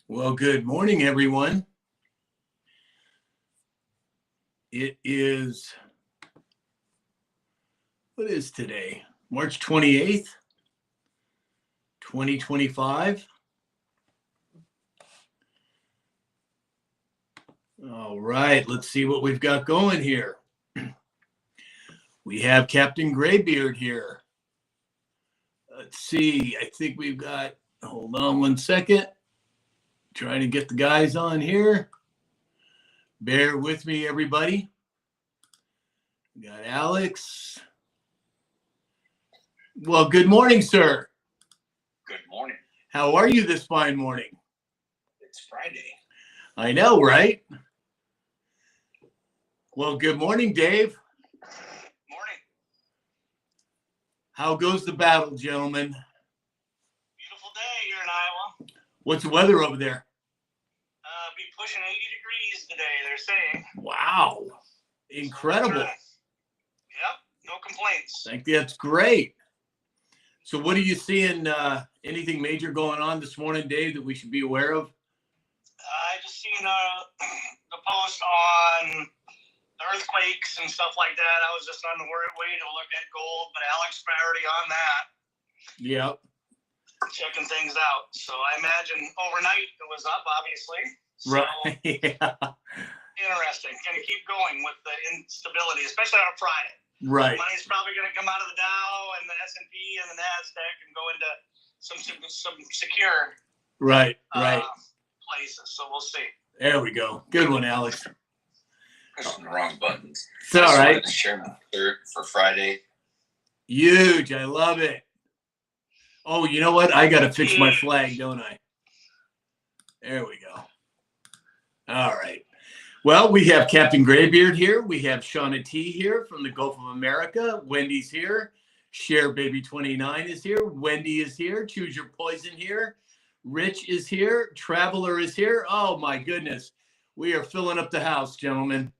Well, good morning, everyone. It is, what is today? March 28th, 2025. All right, let's see what we've got going here. We have Captain Graybeard here. Let's see, I think we've got, hold on one second. Trying to get the guys on here. Bear with me, everybody. We got Alex. Well, good morning, sir. Good morning. How are you this fine morning? It's Friday. I know, right? Well, good morning, Dave. Morning. How goes the battle, gentlemen? Beautiful day here in Iowa. What's the weather over there? Be pushing 80 degrees today, they're saying. Wow. Incredible. Yep, no complaints. I think that's great. So what are you seeing? Anything major going on this morning, Dave, that we should be aware of? I just seen the post on the earthquakes and stuff like that. I was just on the way to look at gold, but Alex is already on that. Yep. Checking things out. So I imagine overnight it was up, obviously. So, right. Yeah. Interesting. Going to keep going with the instability, especially on a Friday. Right. Money's probably going to come out of the Dow and the S&P and the NASDAQ and go into some secure right places. So we'll see. There we go. Good one, Alex. Pushing the wrong buttons. It's all right. To share my alert for Friday. Huge. I love it. Oh, you know what? I got to fix my flag, don't I? There we go. All right. Well, we have Captain Graybeard here. We have Shauna T here from the Gulf of America. Wendy's here. Share Baby 29 is here. Wendy is here. Choose Your Poison here. Rich is here. Traveler is here. Oh my goodness. We are filling up the house, gentlemen.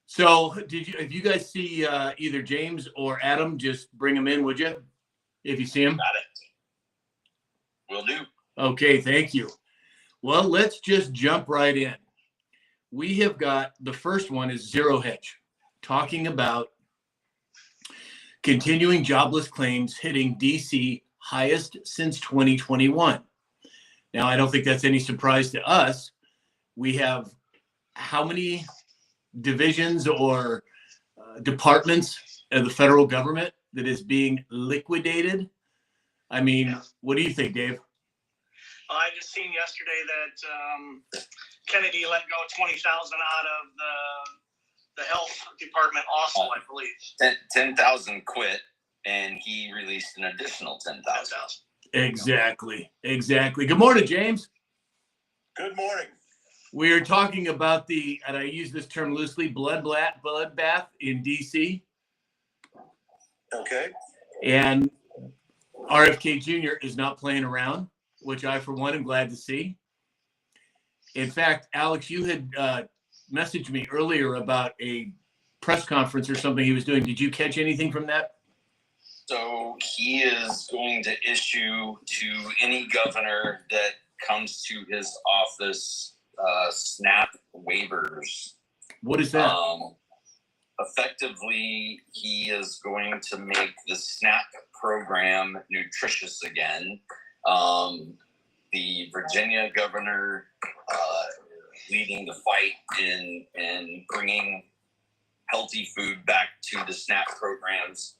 So if you guys see either James or Adam, just bring them in, would you? If you see them. Got it. Will do. Okay, thank you. Well, let's just jump right in. We have got, the first one is Zero Hedge, talking about continuing jobless claims hitting DC highest since 2021. Now, I don't think that's any surprise to us. We have how many divisions or departments of the federal government that is being liquidated? I mean, what do you think, Dave? Well, I just seen yesterday that Kennedy let go 20,000 out of the health department also, I believe. 10,000 quit, and he released an additional 10,000. Exactly. Good morning, James. Good morning. We are talking about the, and I use this term loosely, bloodbath in DC. Okay. And RFK Jr. is not playing around, which I, for one, am glad to see. In fact, Alex, you had messaged me earlier about a press conference or something he was doing. Did you catch anything from that? So he is going to issue to any governor that comes to his office SNAP waivers. What is that? Effectively, he is going to make the SNAP program nutritious again. The Virginia governor leading the fight in bringing healthy food back to the SNAP programs.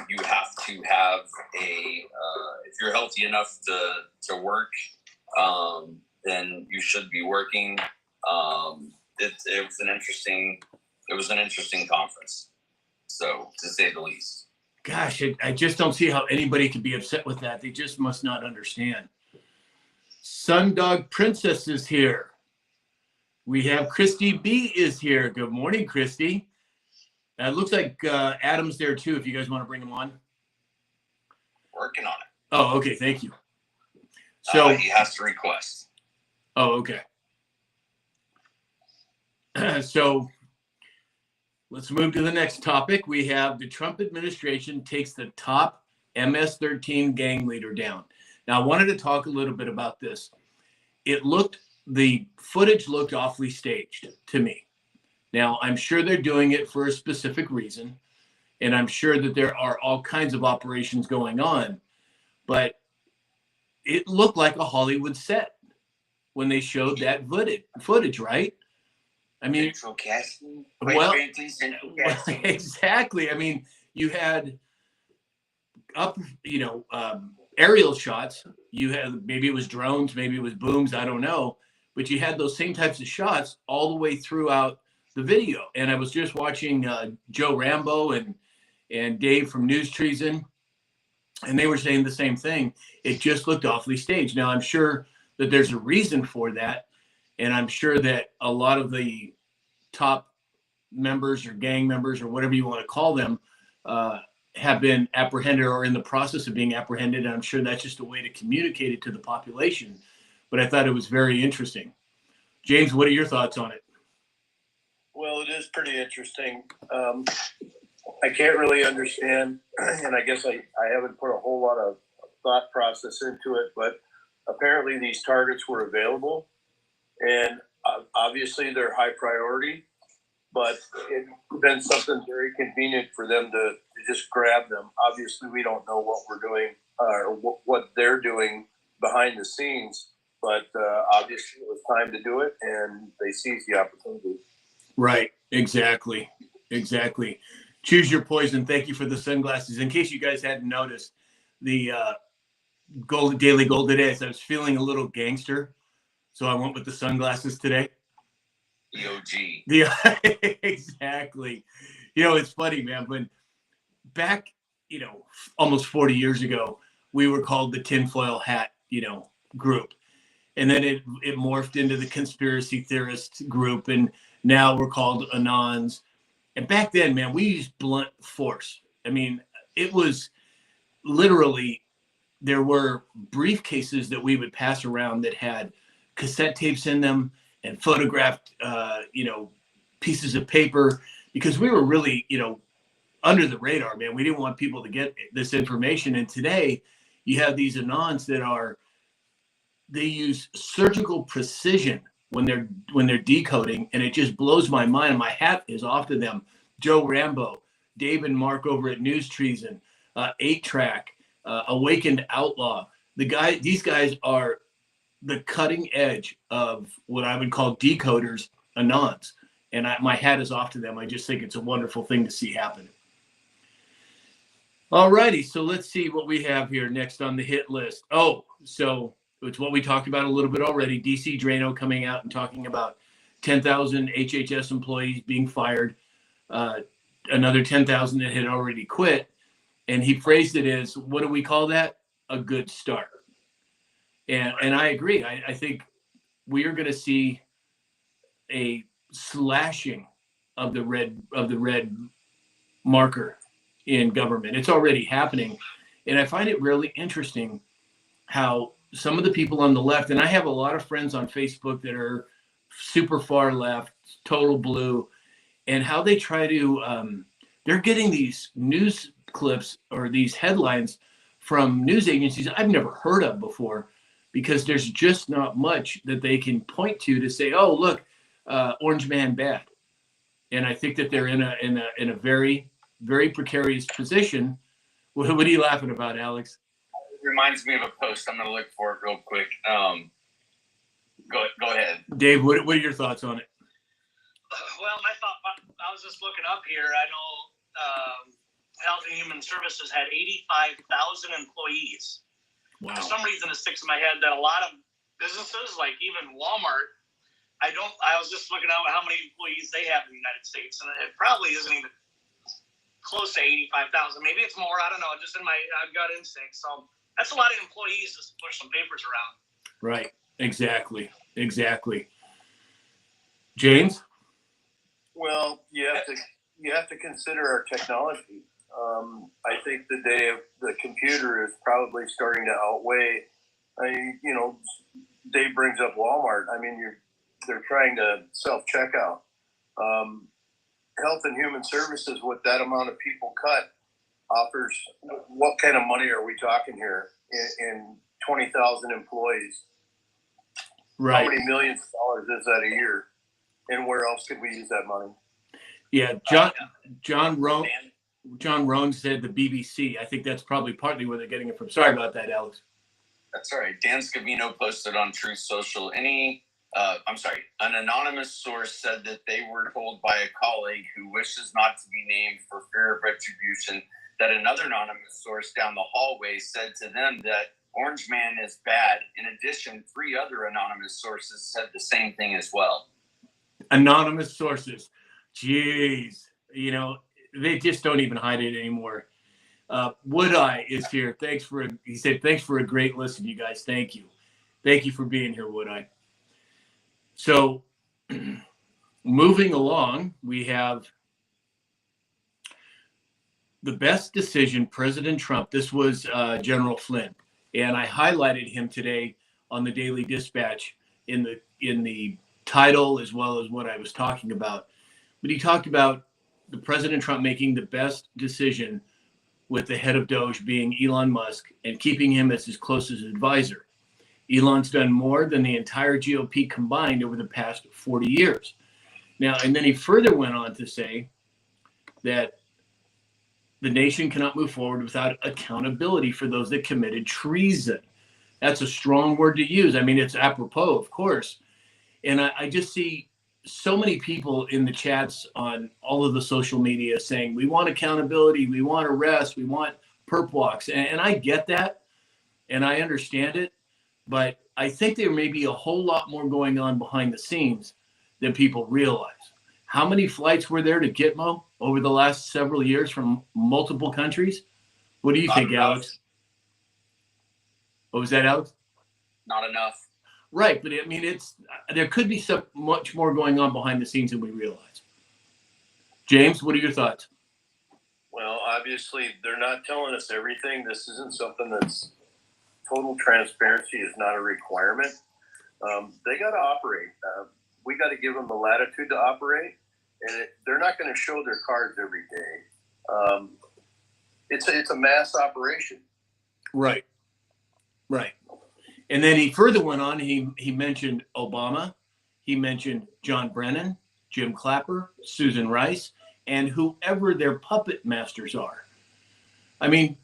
You have to have if you're healthy enough to work, then you should be working. It was an interesting conference, so to say the least. Gosh, I just don't see how anybody could be upset with that. They just must not understand. Sundog Princess is here. We have Christy B is here. Good morning, Christy. It looks like Adam's there too, if you guys want to bring him on. Working on it. Oh, okay. Thank you. So he has to request. Oh, okay. So let's move to the next topic. We have the Trump administration takes the top MS-13 gang leader down. Now, I wanted to talk a little bit about this. the footage looked awfully staged to me. Now, I'm sure they're doing it for a specific reason, and I'm sure that there are all kinds of operations going on, but it looked like a Hollywood set when they showed that footage, right? I mean, Central casting. Well, Central casting. exactly. I mean, you had aerial shots. You had, maybe it was drones, maybe it was booms, I don't know, but you had those same types of shots all the way throughout the video. And I was just watching Joe Rambo and Dave from News Treason, and they were saying the same thing. It just looked awfully staged. Now, I'm sure that there's a reason for that, and I'm sure that a lot of the top members or gang members or whatever you want to call them have been apprehended or in the process of being apprehended. And I'm sure that's just a way to communicate it to the population. But I thought it was very interesting. James, what are your thoughts on it? Well, it is pretty interesting. I can't really understand, and I guess I haven't put a whole lot of thought process into it, but apparently these targets were available, and obviously they're high priority, but it's been something very convenient for them to just grab them. Obviously, we don't know what we're doing or what they're doing behind the scenes, but obviously it was time to do it, and they seized the opportunity. Right. Exactly. Choose your poison. Thank you for the sunglasses. In case you guys hadn't noticed, the Daily Gold today, I was feeling a little gangster, so I went with the sunglasses today. EOG. Yeah, exactly. It's funny, man. When back, almost 40 years ago, we were called the tinfoil hat, group. And then it morphed into the conspiracy theorist group. And now we're called Anons. And back then, man, we used blunt force. I mean, it was literally, there were briefcases that we would pass around that had cassette tapes in them and photographed, pieces of paper, because we were really, under the radar, man. We didn't want people to get this information. And today you have these Anons that they use surgical precision when they're decoding, and it just blows my mind. My hat is off to them. Joe Rambo, Dave and Mark over at News Treason, 8-Track, Awakened Outlaw. These guys are the cutting edge of what I would call decoders, Anons. And my hat is off to them. I just think it's a wonderful thing to see happen. All righty, so let's see what we have here next on the hit list. Oh, so it's what we talked about a little bit already. DC Drano coming out and talking about 10,000 HHS employees being fired, another 10,000 that had already quit. And he phrased it as, what do we call that? A good start. And I agree. I think we are going to see a slashing of the red marker in government. It's already happening. And I find it really interesting how some of the people on the left, and I have a lot of friends on Facebook that are super far left, total blue, and how they try to, they're getting these news clips or these headlines from news agencies I've never heard of before, because there's just not much that they can point to say, oh, look, Orange Man bad. And I think that they're in a very, very precarious position. What are you laughing about, Alex? It reminds me of a post. I'm going to look for it real quick. Go ahead. Dave, what are your thoughts on it? Well, I was just looking up here. I know Health and Human Services had 85,000 employees. Wow. For some reason, it sticks in my head that a lot of businesses, like even Walmart, I was just looking at how many employees they have in the United States, and it probably isn't even close to 85,000. Maybe it's more. I don't know. Just in my gut instinct. So that's a lot of employees just to push some papers around. Right. Exactly. James? Well, you have to consider our technology. I think the day of the computer is probably starting to outweigh. Dave brings up Walmart. I mean, they're trying to self-checkout. Health and Human Services, with that amount of people cut, offers, what kind of money are we talking here in 20,000 employees? Right. How many millions of dollars is that a year? And where else could we use that money? Yeah, John Rohn said the BBC. I think that's probably partly where they're getting it from. Sorry about that, Alex. That's all right. Dan Scavino posted on Truth Social. An anonymous source said that they were told by a colleague who wishes not to be named for fear of retribution that another anonymous source down the hallway said to them that Orange Man is bad. In addition, 3 other anonymous sources said the same thing as well. Anonymous sources. Jeez. You know, they just don't even hide it anymore. Woodeye is here. He said, thanks for a great listen, you guys. Thank you. Thank you for being here, Woodeye. So moving along, we have the best decision, President Trump. This was General Flynn, and I highlighted him today on the Daily Dispatch in the title as well as what I was talking about. But he talked about the President Trump making the best decision with the head of Doge being Elon Musk and keeping him as his closest advisor. Elon's done more than the entire GOP combined over the past 40 years. Now, and then he further went on to say that the nation cannot move forward without accountability for those that committed treason. That's a strong word to use. I mean, it's apropos, of course. And I just see so many people in the chats on all of the social media saying, we want accountability, we want arrests, we want perp walks. And I get that, and I understand it. But I think there may be a whole lot more going on behind the scenes than people realize. How many flights were there to Gitmo over the last several years from multiple countries? What do you think, Alex? What was that, Alex? Not enough. Right, but I mean, there could be so much more going on behind the scenes than we realize. James, what are your thoughts? Well, obviously, they're not telling us everything. This isn't something that's total transparency is not a requirement. They got to operate. We got to give them the latitude to operate, and they're not going to show their cards every day. It's a mass operation. Right. And then he further went on. He mentioned Obama. He mentioned John Brennan, Jim Clapper, Susan Rice, and whoever their puppet masters are. I mean,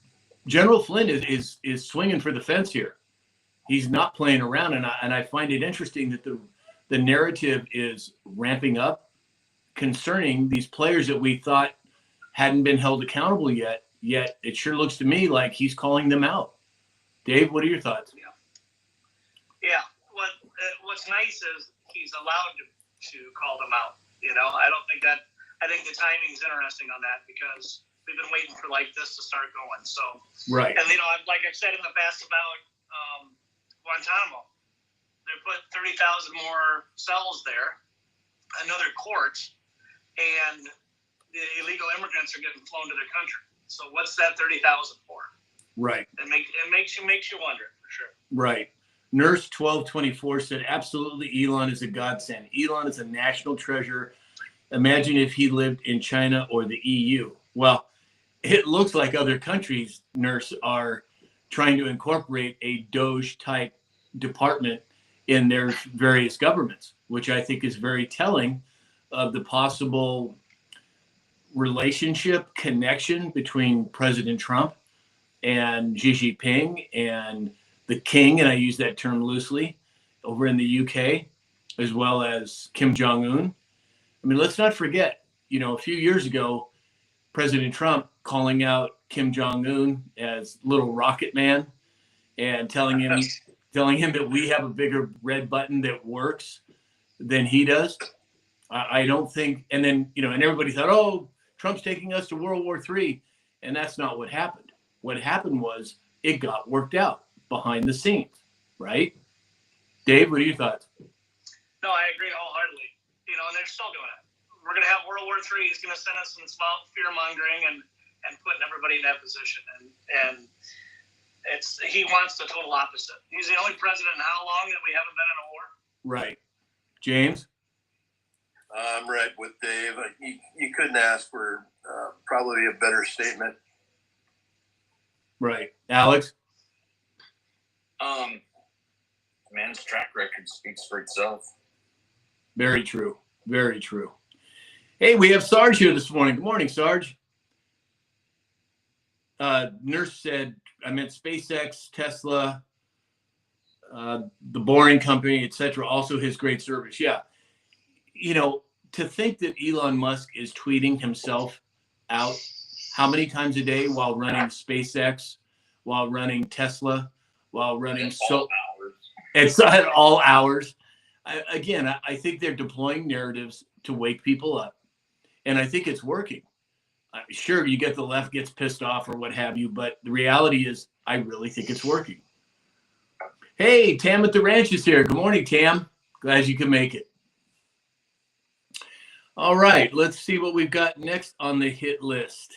General Flynn is swinging for the fence here. He's not playing around, and I find it interesting that the narrative is ramping up concerning these players that we thought hadn't been held accountable yet. Yet it sure looks to me like he's calling them out. Dave, what are your thoughts? Yeah. What's nice is he's allowed to call them out. You know, I think the timing's interesting on that because we've been waiting for like this to start going. So, right. And, you know, like I've said in the past about Guantanamo, they put 30,000 more cells there, another court, and the illegal immigrants are getting flown to their country. So what's that 30,000 for? Right. It makes you wonder for sure. Right. Nurse 1224 said, absolutely, Elon is a godsend. Elon is a national treasure. Imagine if he lived in China or the EU. Well, it looks like other countries, Nurse, are trying to incorporate a Doge-type department in their various governments, which I think is very telling of the possible relationship, connection between President Trump and Xi Jinping and the king, and I use that term loosely, over in the UK, as well as Kim Jong-un. I mean, let's not forget, you know, a few years ago, President Trump calling out Kim Jong-un as little rocket man and telling him that we have a bigger red button that works than he does. I don't think, and then, you know, and everybody thought, oh, Trump's taking us to World War III. And that's not what happened. What happened was it got worked out behind the scenes, right? Dave, what are your thoughts? No, I agree wholeheartedly. You know, and they're still doing it. We're going to have World War III. He's going to send us some small fear-mongering and putting everybody in that position. And he wants the total opposite. He's the only president in how long that we haven't been in a war? Right. James? I'm right with Dave. You couldn't ask for probably a better statement. Right. Alex? man's track record speaks for itself. Very true. Very true. Hey, we have Sarge here this morning. Good morning, Sarge. Nurse said, I meant SpaceX, Tesla, the Boring Company, etc. Also his great service. Yeah. You know, to think that Elon Musk is tweeting himself out how many times a day while running SpaceX, while running Tesla, while running it's at all hours. I think they're deploying narratives to wake people up, and I think it's working. Sure, you get the left gets pissed off or what have you, but the reality is I really think it's working. Hey, Tam at the ranch is here. Good morning, Tam. Glad you can make it. All right, let's see what we've got next on the hit list.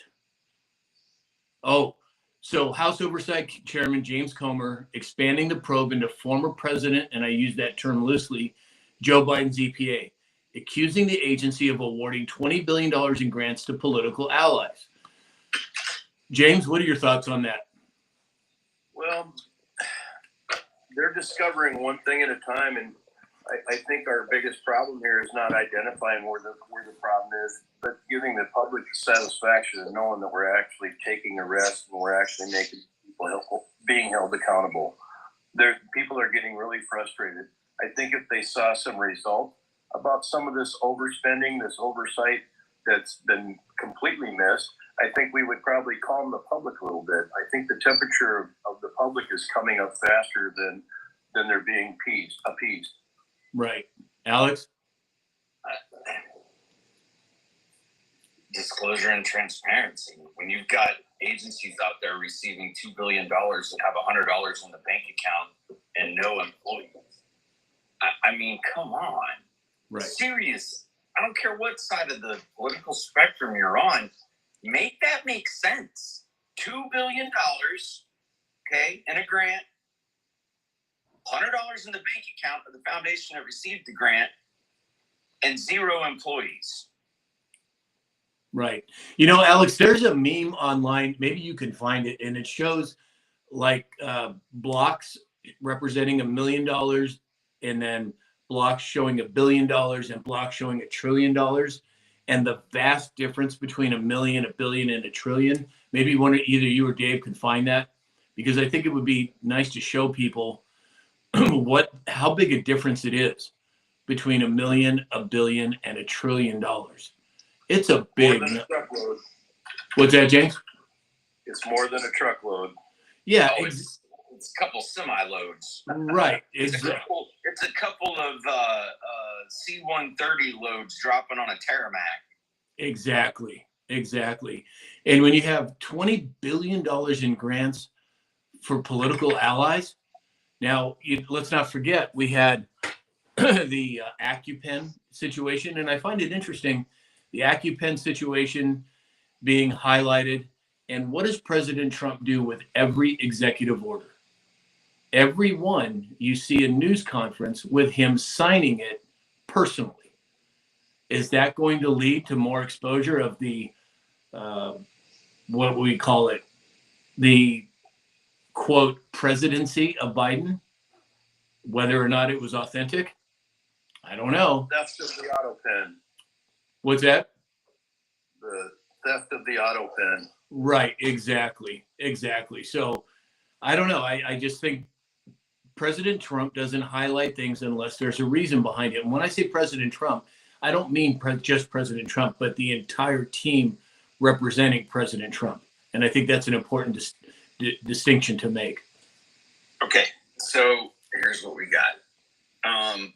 Oh, so House Oversight Chairman James Comer expanding the probe into former president, and I use that term loosely, Joe Biden's EPA, accusing the agency of awarding $20 billion in grants to political allies. James, what are your thoughts on that? Well, they're discovering one thing at a time, and I think our biggest problem here is not identifying where the problem is, but giving the public the satisfaction of knowing that we're actually taking a rest and we're actually making people being held accountable. People are getting really frustrated. I think if they saw some result about some of this overspending, this oversight that's been completely missed, I think we would probably calm the public a little bit. I think the temperature of the public is coming up faster than they're being appeased. Right. Alex? Disclosure and transparency. When you've got agencies out there receiving $2 billion and have $100 in the bank account and no employees, I mean, come on. Right. Serious. I don't care what side of the political spectrum you're on. Make that make sense. $2 billion, okay, in a grant, $100 in the bank account of the foundation that received the grant, and 0 employees. Right. You know, Alex, there's a meme online. Maybe you can find it, and it shows like blocks representing $1 million, and then blocks showing $1 billion, and blocks showing $1 trillion, and the vast difference between $1 million, $1 billion, and $1 trillion. Maybe either you or Dave could find that, because I think it would be nice to show people how big a difference it is between $1 million, $1 billion, and $1 trillion. It's a big. More than a truckload. What's that, James? It's more than a truckload. Yeah, it's a couple semi-loads. Right. It's a couple of C-130 loads dropping on a Tarmac. Exactly. And when you have $20 billion in grants for political allies, now let's not forget we had the AccuPen situation, and I find it interesting, the AccuPen situation being highlighted. And what does President Trump do with every executive order? Every one, you see a news conference with him signing it personally. Is that going to lead to more exposure of the, what we call it, the quote presidency of Biden? Whether or not it was authentic, I don't know. Theft of the auto pen. What's that? The theft of the auto pen. Right, exactly. So I don't know. I just think President Trump doesn't highlight things unless there's a reason behind it. And when I say President Trump, I don't mean just President Trump, but the entire team representing President Trump. And I think that's an important distinction to make. Okay, so here's what we got. I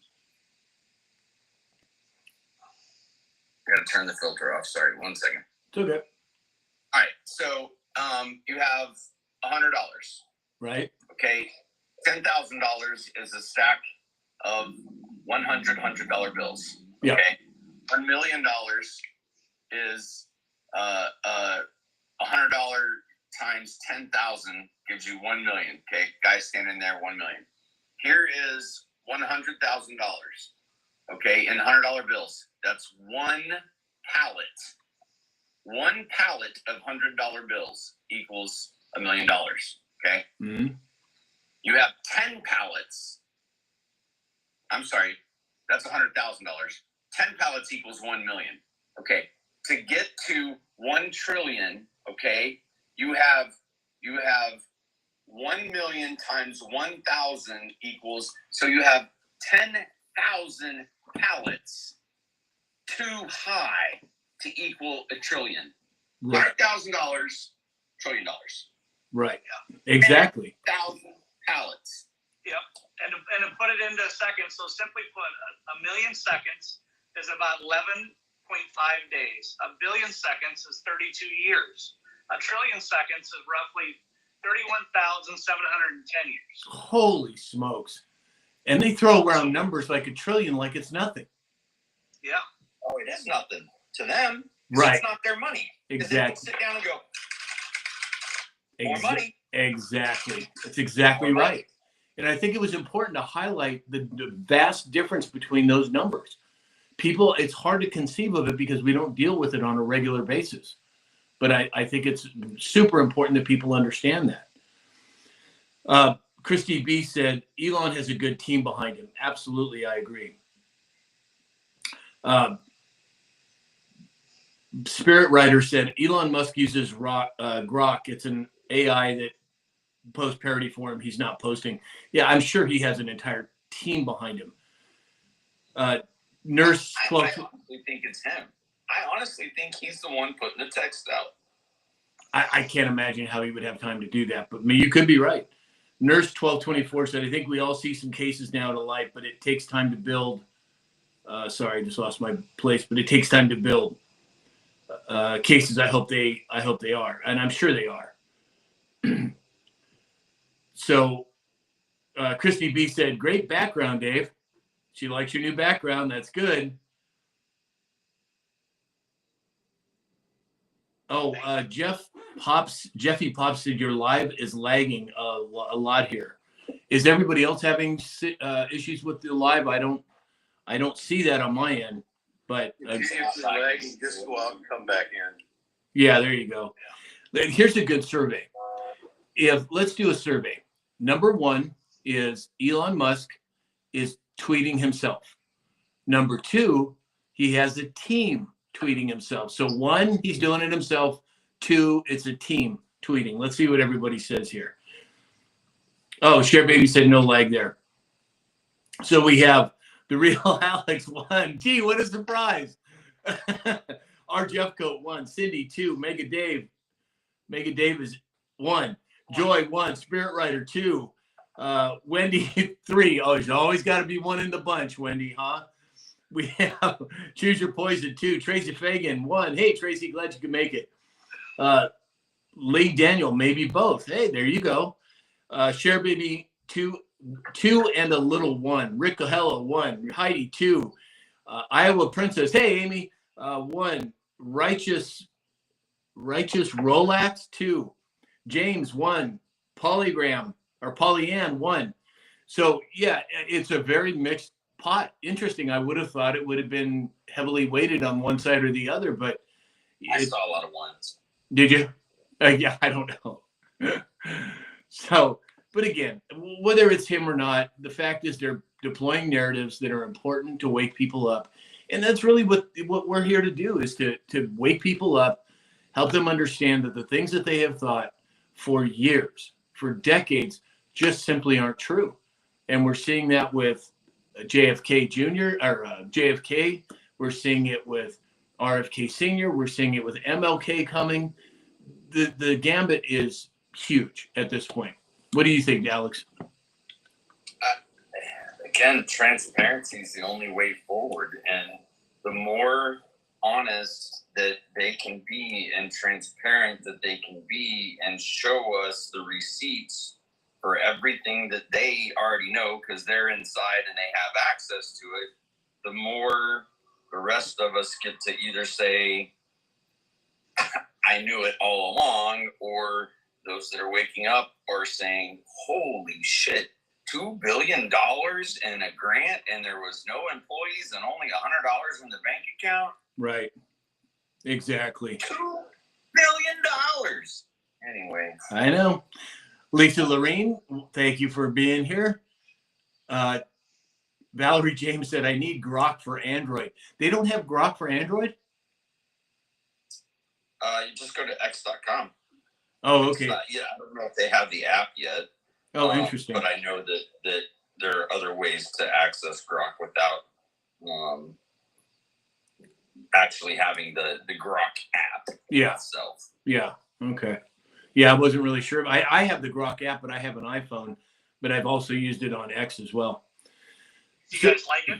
gotta turn the filter off. Sorry, 1 second. It's okay. All right, so you have $100, right? Okay, $10,000 is a stack of $100 bills. Yeah. Okay, $1 million is $100 times 10,000 gives you 1 million. Okay, guy standing there, 1 million. Here is $100,000. Okay, in $100 bills. That's one pallet. One pallet of $100 bills equals $1 million. Okay. Mm-hmm. You have 10 pallets I'm sorry, that's $100,000. 10 pallets equals 1 million. Okay, to get to 1 trillion, okay, you have 1 million times 1,000 equals, so you have 10,000 pallets too high to equal a trillion. Right. $100,000, $1 trillion. Right. Exactly. 10,000 pallets. Yep. And to put it into seconds, so simply put, a million seconds is about 11.5 days. A billion seconds is 32 years. A trillion seconds is roughly 31,710 years. Holy smokes. And they throw around numbers like a trillion like it's nothing. Yeah. Oh, it is nothing to them. Right. It's not their money. Exactly. They can sit down and go, more money. Exactly. That's exactly More money. right. And I think it was important to highlight the vast difference between those numbers. People, it's hard to conceive of it because we don't deal with it on a regular basis. But I think it's super important that people understand that. Christy B said, Elon has a good team behind him. Absolutely, I agree. Spirit Writer said, Elon Musk uses Grok. It's an AI that posts parody for him. He's not posting. Yeah, I'm sure he has an entire team behind him. Nurse 12. I honestly think it's him. I honestly think he's the one putting the text out. I can't imagine how he would have time to do that, but you could be right. Nurse 1224 said, I think we all see some cases now to light, but it takes time to build. Sorry, I just lost my place, but it takes time to build cases. I hope they are, and I'm sure they are. So Christy B said, great background, Dave. She likes your new background. That's good. Oh, Jeffy Pops said your live is lagging a lot here. Is everybody else having issues with the live? I don't see that on my end, but If it's lagging, just go out and come back in. Yeah, there you go. Here's a good survey. Let's do a survey. Number one is Elon Musk is tweeting himself. Number two, he has a team tweeting himself. So one, he's doing it himself. Two, it's a team tweeting. Let's see what everybody says here. Oh, Share Baby said no lag there. So we have the real Alex 1. Gee, what a surprise. Our Jeffcoat 1. Cindy 2. Mega Dave is 1. Joy 1. Spirit Rider 2. Wendy 3. Oh, there's always got to be one in the bunch, Wendy, huh? We have Choose Your Poison 2. Tracy Fagan 1. Hey, Tracy, glad you could make it. Lee Daniel, maybe both. Hey, there you go. Share Baby 2 and a little 1. Rick Cohello 1. Heidi 2. Iowa Princess. Hey, Amy 1. Righteous Rolex 2. James 1. Polygram or Pollyann 1. So yeah, it's a very mixed pot. Interesting. I would have thought it would have been heavily weighted on one side or the other, but I saw a lot of ones. Did you? Yeah, I don't know. So, but again, whether it's him or not, the fact is they're deploying narratives that are important to wake people up. And that's really what we're here to do, is to wake people up, help them understand that the things that they have thought for years, for decades, just simply aren't true. And we're seeing that with JFK Jr. or JFK. We're seeing it with RFK Sr. We're seeing it with MLK coming. The gambit is huge at this point. What do you think, Alex? Again, transparency is the only way forward. And the more honest that they can be and transparent that they can be and show us the receipts for everything that they already know because they're inside and they have access to it, the more the rest of us get to either say, I knew it all along, or those that are waking up are saying, holy shit, $2 billion in a grant and there was no employees and only $100 in the bank account? Right. Exactly. $2 billion. Anyway. I know. Lisa Lorene, thank you for being here. Valerie James said, I need Grok for Android. They don't have Grok for Android? You just go to x.com. Oh, okay. Yeah, I don't know if they have the app yet. Oh, interesting. But I know that there are other ways to access Grok without actually having the Grok app itself. Yeah. Okay. Yeah, I wasn't really sure. I have the Grok app, but I have an iPhone, but I've also used it on X as well. Do you guys like it?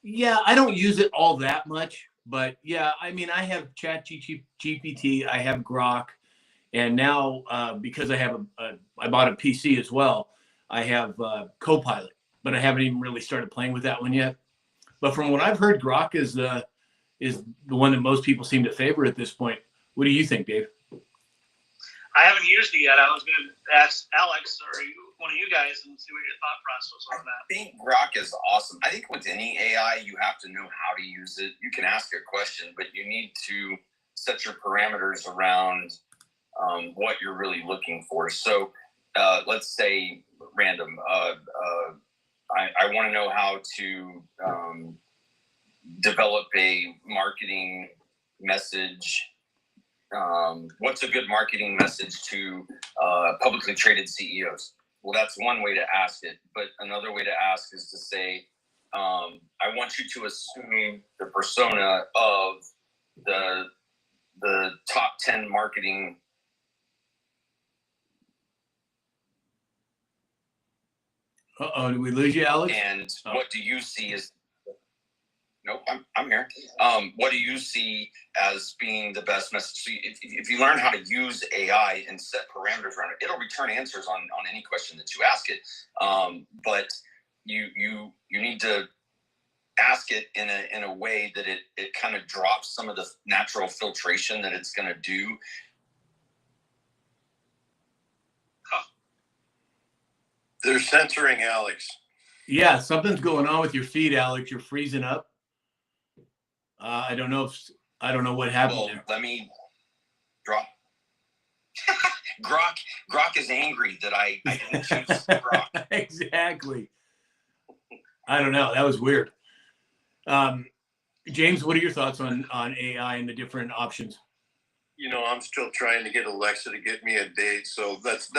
Yeah, I don't use it all that much, but yeah, I mean, I have ChatGPT, I have Grok, and now because I have I bought a PC as well, I have Copilot, but I haven't even really started playing with that one yet. But from what I've heard, Grok is the one that most people seem to favor at this point. What do you think, Dave? I haven't used it yet. I was going to ask Alex or one of you guys and see what your thought process was on that. I think Grok is awesome. I think with any AI, you have to know how to use it. You can ask a question, but you need to set your parameters around what you're really looking for. So let's say random. I want to know how to develop a marketing message. What's a good marketing message to publicly traded CEOs? Well, that's one way to ask it. But another way to ask is to say, I want you to assume the persona of the top 10 marketing. Uh-oh, did we lose you, Alex? And what do you see as... Nope, I'm here. What do you see as being the best message? So if you learn how to use AI and set parameters around it, it'll return answers on any question that you ask it. But you need to ask it in a way that it kind of drops some of the natural filtration that it's going to do. They're censoring Alex. Yeah, something's going on with your feed, Alex. You're freezing up. I don't know what happened there. Let me drop. Grok is angry that I didn't choose Grok. Exactly. I don't know. That was weird. James, what are your thoughts on AI and the different options? You know, I'm still trying to get Alexa to get me a date, so that's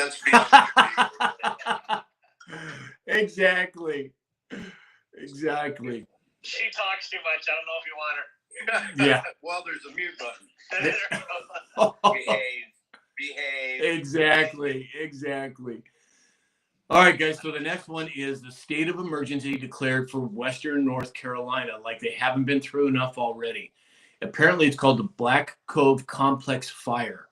Exactly. She talks too much. I don't know if you want her. Yeah. Well, there's a mute button. Behave. Exactly. All right, guys. So the next one is the state of emergency declared for Western North Carolina, like they haven't been through enough already. Apparently, it's called the Black Cove Complex Fire.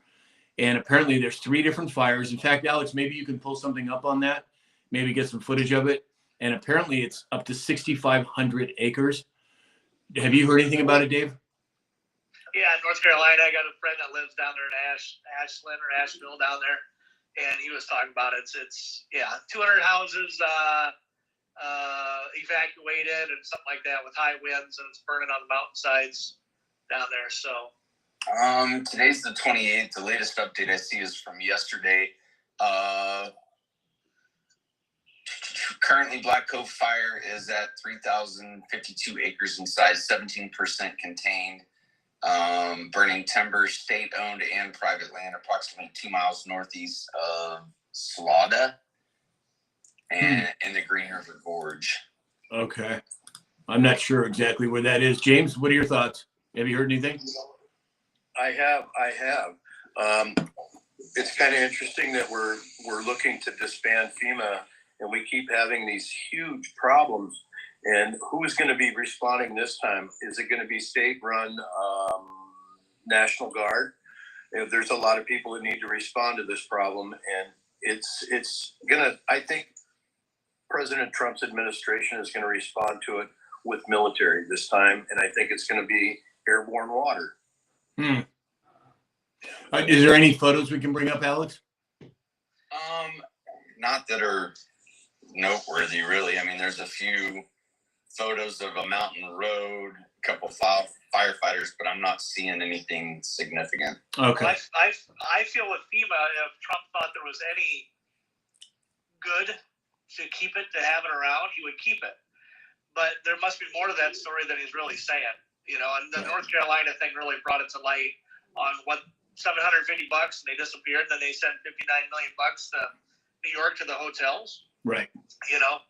And apparently there's 3 different fires. In fact, Alex, maybe you can pull something up on that, maybe get some footage of it. And apparently it's up to 6,500 acres. Have you heard anything about it, Dave? Yeah, North Carolina. I got a friend that lives down there in Ashland or Asheville down there. And he was talking about it. It's 200 houses evacuated and something like that with high winds, and it's burning on the mountainsides down there. So today's the 28th. The latest update I see is from yesterday. Currently, Black Cove Fire is at 3,052 acres in size, 17% contained. Burning timber, state-owned and private land, approximately 2 miles northeast of Slaughter and in the Green River Gorge. Okay. I'm not sure exactly where that is. James, what are your thoughts? Have you heard anything? I have. It's kind of interesting that we're looking to disband FEMA, and we keep having these huge problems. And who's going to be responding this time? Is it going to be state-run National Guard? There's a lot of people that need to respond to this problem, and it's going to. I think President Trump's administration is going to respond to it with military this time, and I think it's going to be airborne water. Is there any photos we can bring up, Alex? Not that are noteworthy, really. I mean, there's a few photos of a mountain road, a couple firefighters, but I'm not seeing anything significant. Okay. Well, I feel with FEMA, if Trump thought there was any good to keep it, to have it around, he would keep it. but there must be more to that story than he's really saying. You know, and the North Carolina thing really brought it to light on what $750 and they disappeared. Then they sent $59 million to New York to the hotels. Right. You know,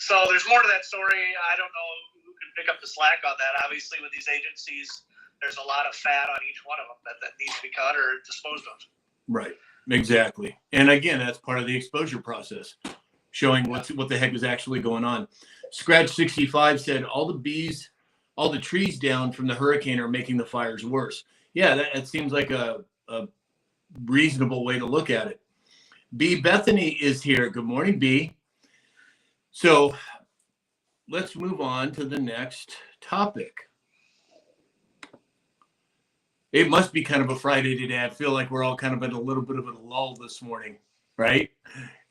so there's more to that story. I don't know who can pick up the slack on that. Obviously, with these agencies, there's a lot of fat on each one of them that needs to be cut or disposed of. Right. Exactly. And again, that's part of the exposure process, showing what the heck is actually going on. Scratch 65 said all the trees down from the hurricane are making the fires worse. Yeah, that seems like a reasonable way to look at it. B. Bethany is here. Good morning, B. So let's move on to the next topic. It must be kind of a Friday today. I feel like we're all kind of in a little bit of a lull this morning, right?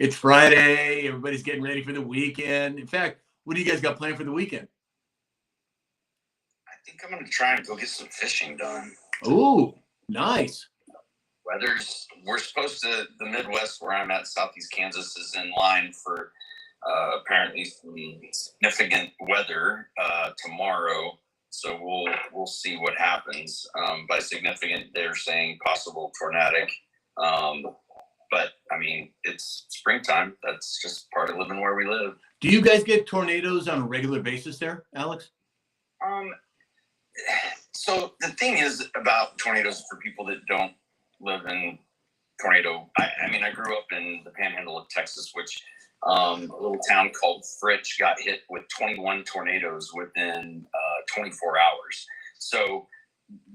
It's Friday. Everybody's getting ready for the weekend. In fact, what do you guys got planned for the weekend? I think I'm going to try and go get some fishing done. Oh, nice. We're supposed to, the Midwest where I'm at, Southeast Kansas, is in line for apparently some significant weather tomorrow. So we'll see what happens. By significant, they're saying possible tornadic. But I mean, it's springtime. That's just part of living where we live. Do you guys get tornadoes on a regular basis there, Alex? So the thing is about tornadoes for people that don't live in tornado. I mean, I grew up in the panhandle of Texas, which a little town called Fritch got hit with 21 tornadoes within 24 hours. So,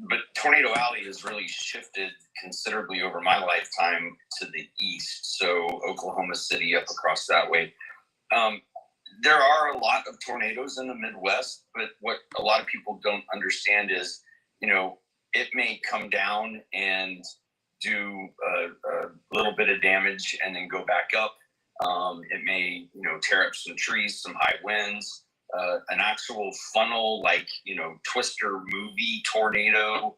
but Tornado Alley has really shifted considerably over my lifetime to the east. So Oklahoma City up across that way. There are a lot of tornadoes in the Midwest, but what a lot of people don't understand is, you know, it may come down and do a little bit of damage and then go back up. It may, you know, tear up some trees, some high winds, an actual funnel, like, you know, Twister movie tornado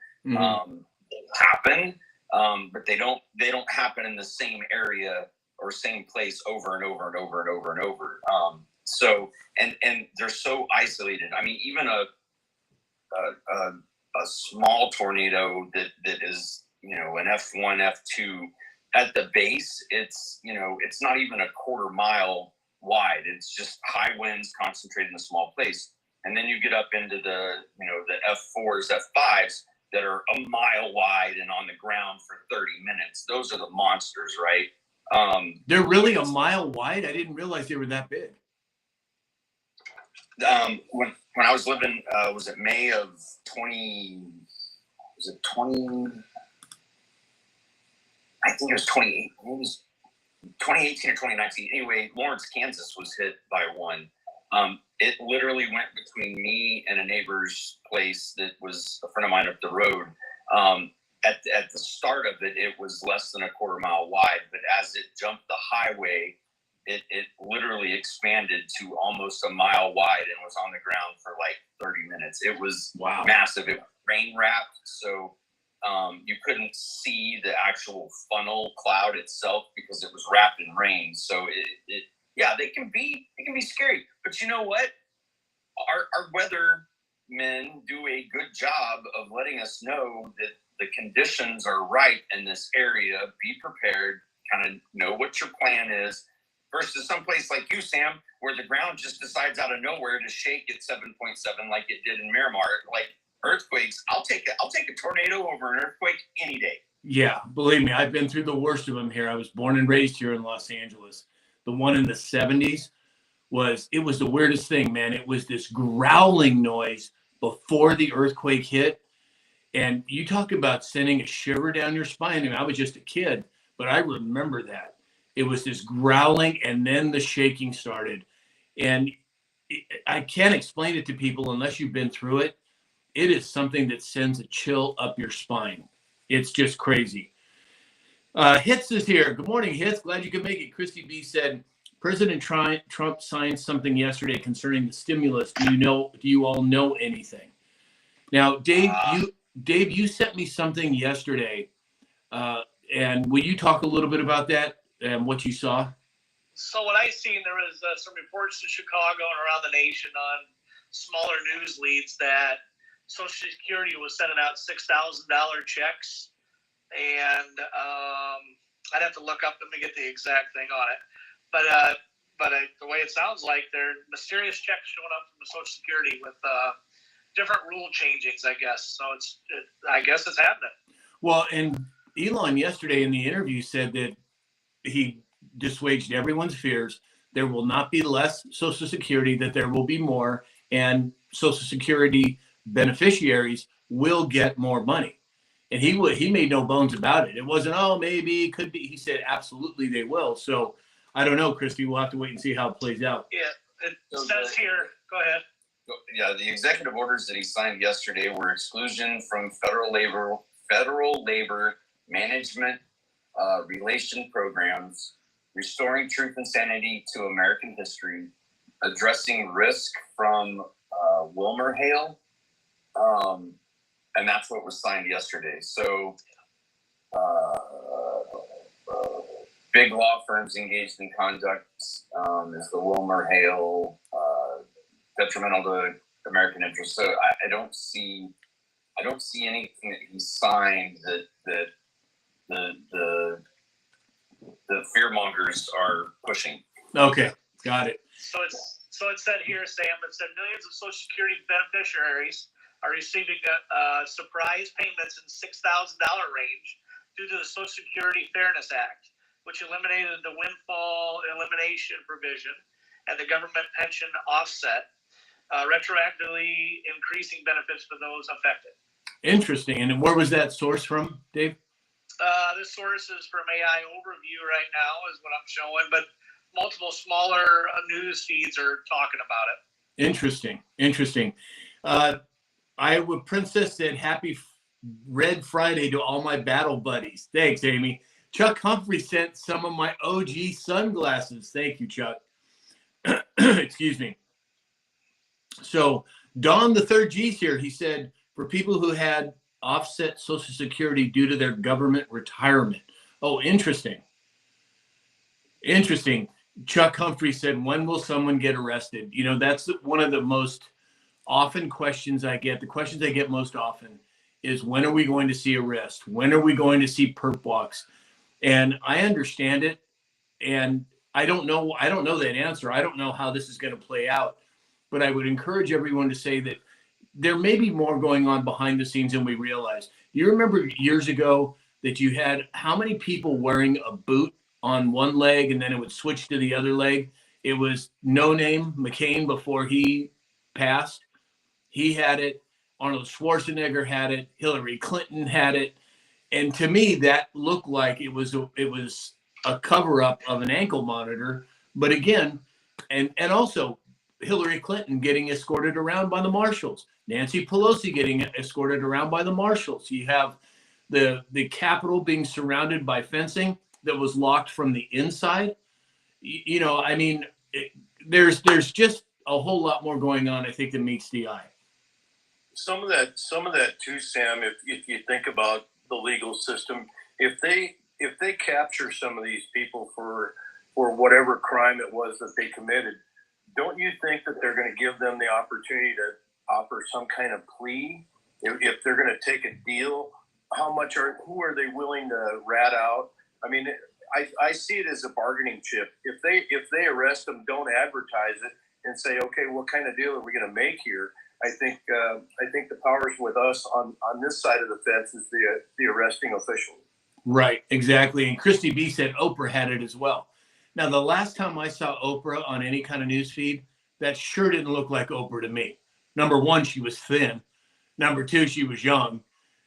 happen, but they don't happen in the same area or same place over and over and over and over and over. So, and they're so isolated. I mean, even a small tornado that is, you know, an F1, F2 at the base, it's, you know, it's not even a quarter mile wide. It's just high winds concentrated in a small place. And then you get up into the, you know, the F4s, F5s that are a mile wide and on the ground for 30 minutes. Those are the monsters, right? They're really a mile wide? I didn't realize they were that big. When I was living, was it May of 20? I think it was 2018 or 2019. Anyway, Lawrence, Kansas was hit by one. It literally went between me and a neighbor's place that was a friend of mine up the road. At the start of it, it was less than a quarter mile wide, but as it jumped the highway, it literally expanded to almost a mile wide and was on the ground for like 30 minutes. It was massive. It was rain wrapped, so you couldn't see the actual funnel cloud itself because it was wrapped in rain. So they can be scary. But you know what? Our weathermen do a good job of letting us know that the conditions are right in this area. Be prepared, kind of know what your plan is, versus someplace like you, Sam, where the ground just decides out of nowhere to shake at 7.7 like it did in Miramar. Like earthquakes, I'll take a tornado over an earthquake any day. Yeah, believe me, I've been through the worst of them here. I was born and raised here in Los Angeles. The one in the 70s was the weirdest thing, man. It was this growling noise before the earthquake hit. And you talk about sending a shiver down your spine. I mean, I was just a kid, but I remember that. It was this growling, and then the shaking started. And I can't explain it to people unless you've been through it. It is something that sends a chill up your spine. It's just crazy. Hitz is here. Good morning, Hitz. Glad you could make it. Christy B said, President Trump signed something yesterday concerning the stimulus. Do you all know anything? Now, Dave, you sent me something yesterday, and will you talk a little bit about that and what you saw? So what I seen, there was some reports to Chicago and around the nation on smaller news leads that Social Security was sending out $6,000 checks, and I'd have to look up. Let me get the exact thing on it. But the way it sounds like, they're mysterious checks showing up from the Social Security with different rule changings, I guess. So I guess it's happening. Well, and Elon yesterday in the interview said that he dissuaded everyone's fears. There will not be less Social Security, that there will be more, and Social Security beneficiaries will get more money. And he made no bones about it. It wasn't, oh, maybe it could be. He said, absolutely, they will. So I don't know, Christy. We'll have to wait and see how it plays out. Yeah, it says here. Go ahead. Yeah, the executive orders that he signed yesterday were exclusion from federal labor management relation programs, restoring truth and sanity to American history, addressing risk from WilmerHale, and that's what was signed yesterday. So big law firms engaged in conduct is the WilmerHale detrimental to American interests. So I don't see anything that he signed that the fearmongers are pushing. Okay, got it. So it said here, Sam, it said millions of Social Security beneficiaries are receiving surprise payments in $6,000 range due to the Social Security Fairness Act, which eliminated the windfall elimination provision and the government pension offset, retroactively increasing benefits for those affected. Interesting. And where was that source from, Dave? This source is from AI Overview right now, is what I'm showing, but multiple smaller news feeds are talking about it. Interesting. Iowa Princess said, happy Red Friday to all my battle buddies. Thanks, Amy. Chuck Humphrey sent some of my OG sunglasses. Thank you, Chuck. Excuse me. So Don, the third G's here, he said, for people who had offset Social Security due to their government retirement. Oh, interesting. Chuck Humphrey said, when will someone get arrested? You know, that's one of the most often questions I get. The questions I get most often is, when are we going to see arrest? When are we going to see perp walks? And I understand it. And I don't know that answer. I don't know how this is going to play out. But I would encourage everyone to say that there may be more going on behind the scenes than we realize. You remember years ago that you had how many people wearing a boot on one leg and then it would switch to the other leg? It was No Name McCain before he passed. He had it. Arnold Schwarzenegger had it. Hillary Clinton had it. And to me, that looked like it was a cover-up of an ankle monitor. But again, and also Hillary Clinton getting escorted around by the marshals. Nancy Pelosi getting escorted around by the marshals. You have the Capitol being surrounded by fencing that was locked from the inside. You know, I mean, there's just a whole lot more going on, I think, than meets the eye. Some of that too, Sam. If you think about the legal system, if they capture some of these people for whatever crime it was that they committed, don't you think that they're going to give them the opportunity to offer some kind of plea? If they're going to take a deal, who are they willing to rat out? I mean, I see it as a bargaining chip. If they arrest them, don't advertise it and say, okay, what kind of deal are we going to make here? I think the powers with us on this side of the fence is the arresting official. Right, exactly. And Christy B said Oprah had it as well. Now, the last time I saw Oprah on any kind of news feed, that sure didn't look like Oprah to me. Number one, she was thin. Number two, she was young.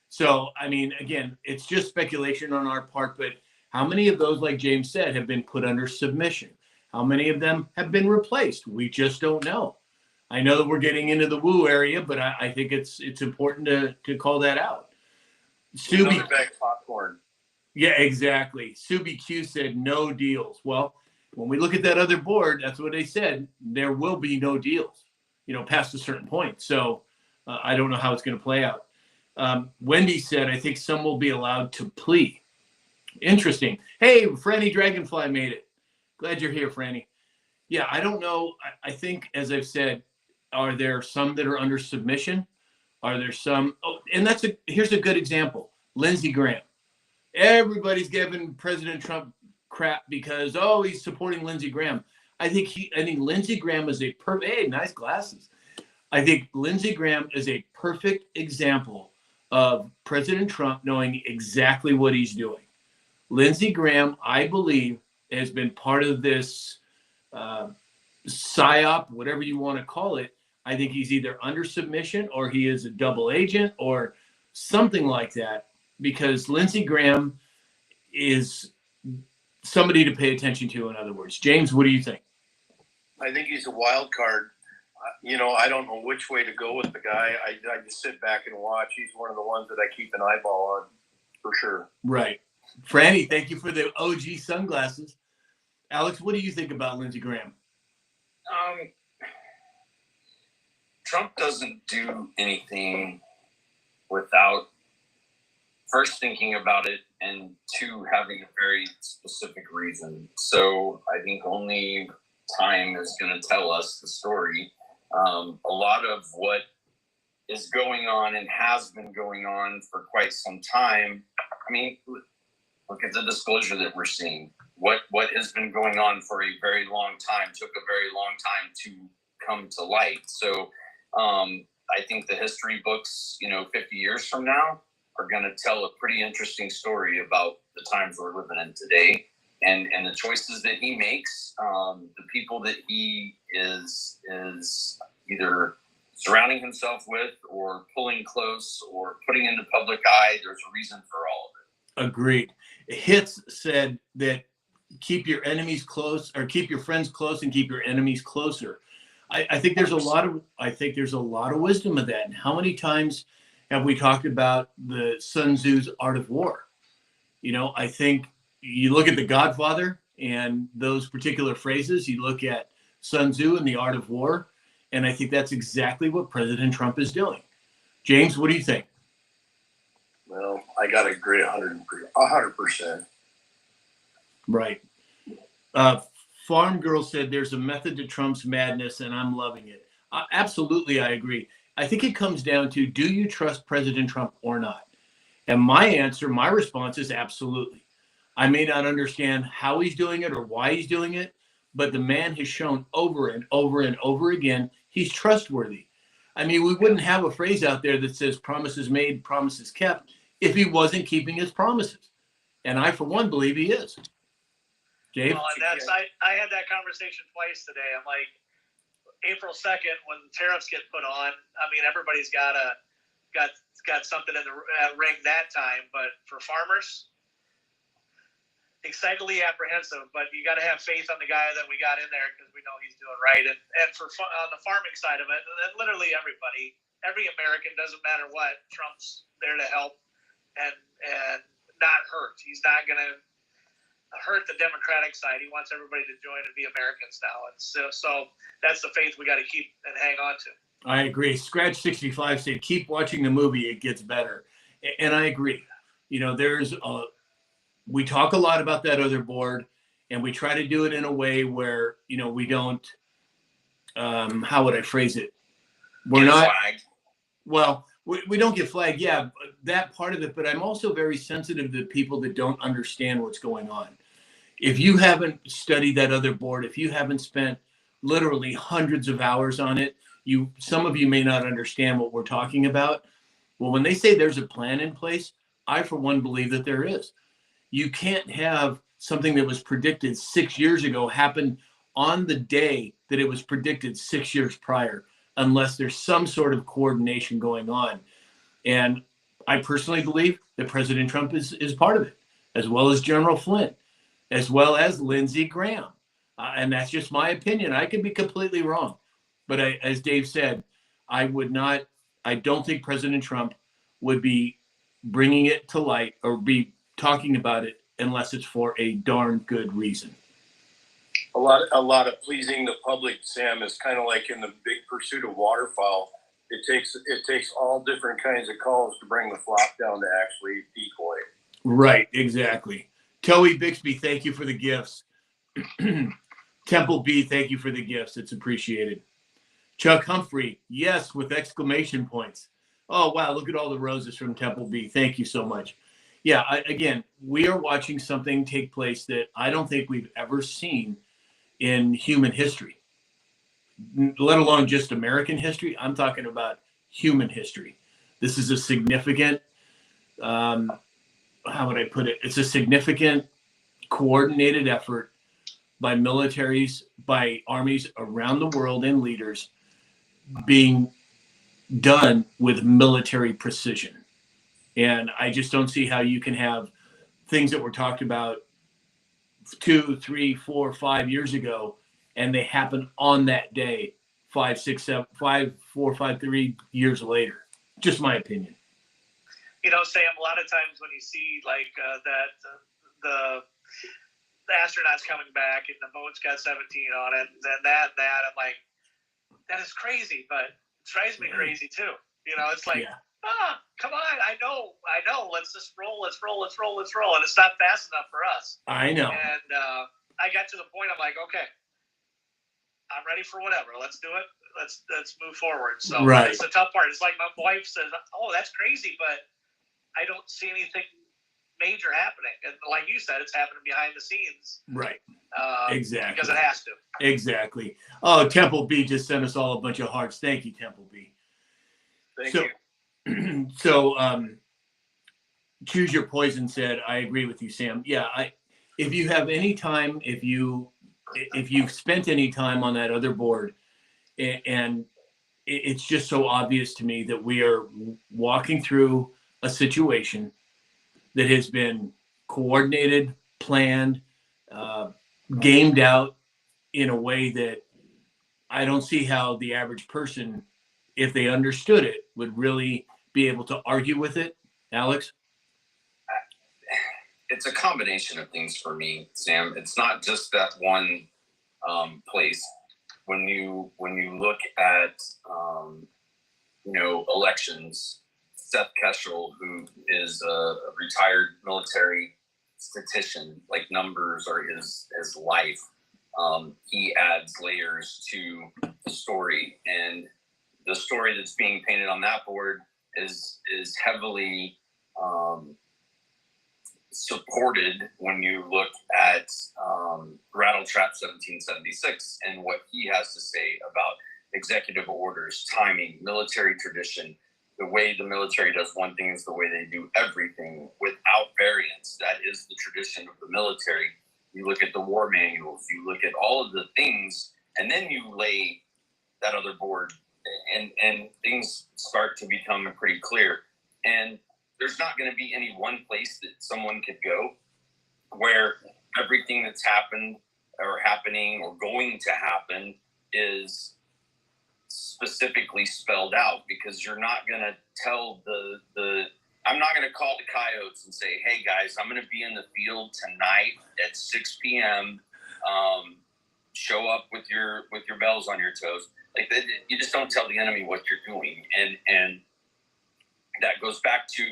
So, I mean, again, it's just speculation on our part, but how many of those, like James said, have been put under submission? How many of them have been replaced? We just don't know. I know that we're getting into the woo area, but I think it's important to call that out. Subi back popcorn. Yeah, exactly. Subi Q said no deals. Well, when we look at that other board, that's what they said. There will be no deals, past a certain point. So I don't know how it's going to play out. Wendy said, I think some will be allowed to plea. Interesting. Hey, Franny Dragonfly made it. Glad you're here, Franny. Yeah, I don't know. I think, as I've said, are there some that are under submission? Are there some? Oh, and here's a good example. Lindsey Graham. Everybody's giving President Trump crap because he's supporting Lindsey Graham. I think Lindsey Graham is hey, nice glasses. I think Lindsey Graham is a perfect example of President Trump knowing exactly what he's doing. Lindsey Graham, I believe, has been part of this psyop, whatever you want to call it. I think he's either under submission or he is a double agent or something like that, because Lindsey Graham is somebody to pay attention to, in other words. James, what do you think? I think he's a wild card. I don't know which way to go with the guy. I just sit back and watch. He's one of the ones that I keep an eyeball on, for sure. Right. Franny, thank you for the OG sunglasses. Alex, what do you think about Lindsey Graham? Trump doesn't do anything without first thinking about it and two, having a very specific reason. So I think only time is going to tell us the story. A lot of what is going on and has been going on for quite some time. I mean, look at the disclosure that we're seeing. What has been going on for a very long time took a very long time to come to light. So I think the history books, 50 years from now are going to tell a pretty interesting story about the times we're living in today and the choices that he makes, the people that he is either surrounding himself with or pulling close or putting into public eye. There's a reason for all of it. Agreed. Hitz said that keep your enemies close, or keep your friends close and keep your enemies closer. I think there's a lot of wisdom of that. And how many times have we talked about the Sun Tzu's Art of War? I think you look at The Godfather and those particular phrases, you look at Sun Tzu and the Art of War, and I think that's exactly what President Trump is doing. James, what do you think? Well, I got to agree 100%. Right. Farm Girl said there's a method to Trump's madness, and I'm loving it. Absolutely, I agree. I think it comes down to, do you trust President Trump or not? And my response is absolutely. I may not understand how he's doing it or why he's doing it, but the man has shown over and over and over again he's trustworthy. I mean, we wouldn't have a phrase out there that says promises made, promises kept, if he wasn't keeping his promises. And I, for one, believe he is. Dave? Well, and I had that conversation twice today. I'm like, April 2nd, when tariffs get put on, I mean, everybody's got something in the ring that time. But for farmers, excitedly apprehensive. But you got to have faith on the guy that we got in there, because we know he's doing right. And on the farming side of it, and literally everybody, every American, doesn't matter what, Trump's there to help and not hurt. He's not going to hurt the Democratic side. He wants everybody to join and be Americans now. And so that's the faith we got to keep and hang on to. I agree. Scratch 65 said, keep watching the movie. It gets better. And I agree. We talk a lot about that other board, and we try to do it in a way where, we don't, how would I phrase it? We're not, flagged. Well, we don't get flagged. Yeah, that part of it. But I'm also very sensitive to people that don't understand what's going on. If you haven't studied that other board, if you haven't spent literally hundreds of hours on it, some of you may not understand what we're talking about. Well, when they say there's a plan in place, I, for one, believe that there is. You can't have something that was predicted 6 years ago happen on the day that it was predicted 6 years prior, unless there's some sort of coordination going on. And I personally believe that President Trump is part of it, as well as General Flynn, as well as Lindsey Graham. And that's just my opinion. I could be completely wrong. But as Dave said, I don't think President Trump would be bringing it to light or be talking about it unless it's for a darn good reason. A lot of pleasing the public, Sam, is kind of like in the big pursuit of waterfowl. It takes all different kinds of calls to bring the flock down to actually decoy. Right, exactly. Toey Bixby, thank you for the gifts. Temple B, thank you for the gifts. It's appreciated. Chuck Humphrey, yes, with exclamation points. Oh, wow, look at all the roses from Temple B. Thank you so much. Yeah, again, we are watching something take place that I don't think we've ever seen in human history, let alone just American history. I'm talking about human history. This is a significant, how would I put it? It's a significant coordinated effort by militaries, by armies around the world and leaders being done with military precision. And I just don't see how you can have things that were talked about 2, 3, 4, 5 years ago, and they happen on that day, 5, 6, 7, 5, 4, 5, 3 years later. Just my opinion. You know, Sam, a lot of times when you see like the astronauts coming back and the boat's got 17 on it, and that, I'm like, that is crazy, but it drives me crazy too. You know, it's like, come on, I know, let's just roll, and it's not fast enough for us. I know. And I got to the point, I'm like, okay, I'm ready for whatever. Let's do it. Let's move forward. So right. It's the tough part. It's like my wife says, oh, that's crazy, but I don't see anything major happening. And like you said, it's happening behind the scenes. Right. Exactly. Because it has to. Exactly. Oh, Temple B just sent us all a bunch of hearts. Thank you, Temple B. Thank you. So, Choose Your Poison said, I agree with you, Sam. Yeah, if you have any time, if you've spent any time on that other board, and it's just so obvious to me that we are walking through a situation that has been coordinated, planned, gamed out in a way that I don't see how the average person, if they understood it, would really be able to argue with it. Alex? It's a combination of things for me, Sam. It's not just that one place. When you look at elections, Seth Keshel, who is a retired military statistician, like numbers are his life. He adds layers to the story, and the story that's being painted on that board is heavily supported when you look at Rattletrap 1776 and what he has to say about executive orders, timing, military tradition. The way the military does one thing is the way they do everything without variance. That is the tradition of the military. You look at the war manuals, you look at all of the things, and then you lay that other board, and things start to become pretty clear. And there's not going to be any one place that someone could go where everything that's happened or happening or going to happen is specifically spelled out, because you're not going to tell I'm not going to call the Coyotes and say, hey guys, I'm going to be in the field tonight at 6 p.m. Show up with your bells on your toes. Like that, you just don't tell the enemy what you're doing. And that goes back to,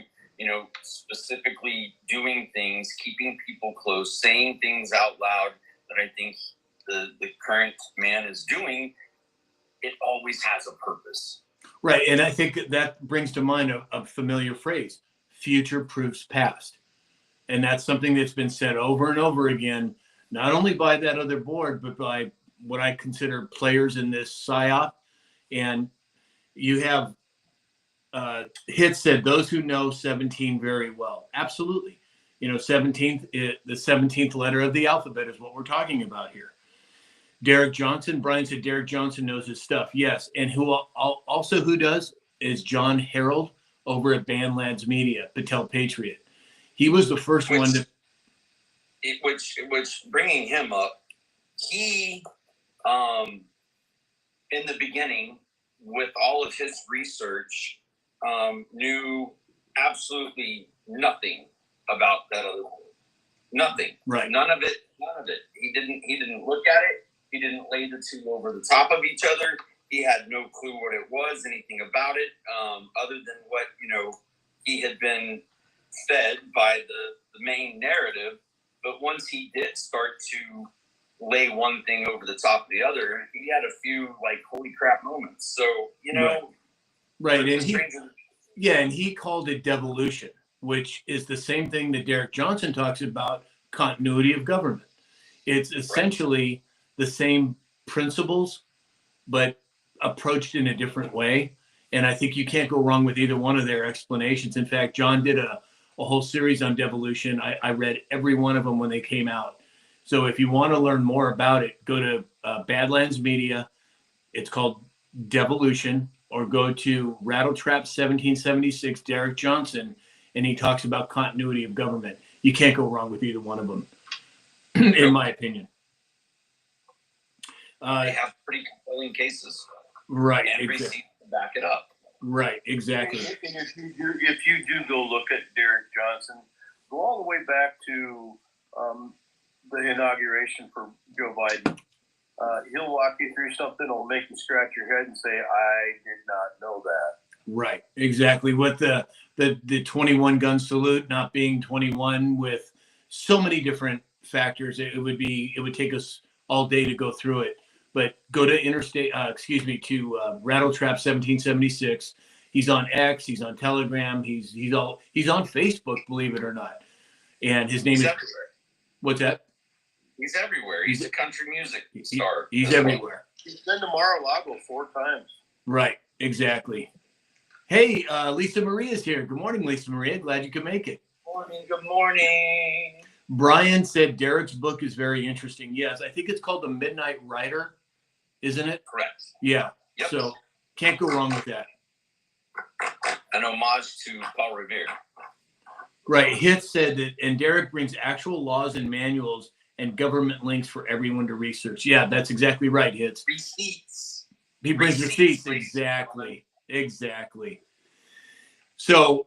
specifically doing things, keeping people close, saying things out loud that I think the current man is doing. It always has a purpose. Right. And I think that brings to mind a familiar phrase, future proofs past. And that's something that's been said over and over again, not only by that other board, but by what I consider players in this PSYOP. And you have Hit said, those who know 17 very well. Absolutely. 17th, the 17th letter of the alphabet is what we're talking about here. Derek Johnson, Brian said Derek Johnson knows his stuff. Yes. And who does is John Harold over at Bandlads Media, Patel Patriot. He was the first one to. Which bringing him up, he, in the beginning, with all of his research, knew absolutely nothing about that other board. Nothing. Right. None of it. He didn't look at it. He didn't lay the two over the top of each other. He had no clue what it was, anything about it, other than what, he had been fed by the main narrative. But once he did start to lay one thing over the top of the other. He had a few like holy crap moments. So, you know, right. And he called it devolution, which is the same thing that Derek Johnson talks about, continuity of government. It's essentially the same principles, but approached in a different way. And I think you can't go wrong with either one of their explanations. In fact, John did a whole series on devolution. I read every one of them when they came out. So if you want to learn more about it, go to Badlands Media. It's called Devolution, or go to Rattletrap 1776, Derek Johnson, and he talks about continuity of government. You can't go wrong with either one of them, in my opinion. They have pretty compelling cases. Right. And receipts to back it up. Right, exactly. And if you do go look at Derek Johnson, go all the way back to the inauguration for Joe Biden. He'll walk you through something that'll make you scratch your head and say, I did not know that. Right, exactly. With the 21 gun salute not being 21, with so many different factors, it would take us all day to go through it. But go to Rattletrap 1776. He's on X. He's on Telegram. He's on Facebook, believe it or not. And his name is everywhere. What's that? He's everywhere. He's a country music star. He's everywhere. He's been to Mar-a-Lago 4 times. Right, exactly. Hey, Lisa Maria's here. Good morning, Lisa Maria. Glad you could make it. Good morning. Brian said Derek's book is very interesting. Yes, I think it's called The Midnight Rider, isn't it? Correct. Yeah. Yep. So can't go wrong with that. An homage to Paul Revere. Right. Hit said that, and Derek brings actual laws and manuals and government links for everyone to research. Yeah, that's exactly right, Hits. Receipts. He brings receipts. Exactly. So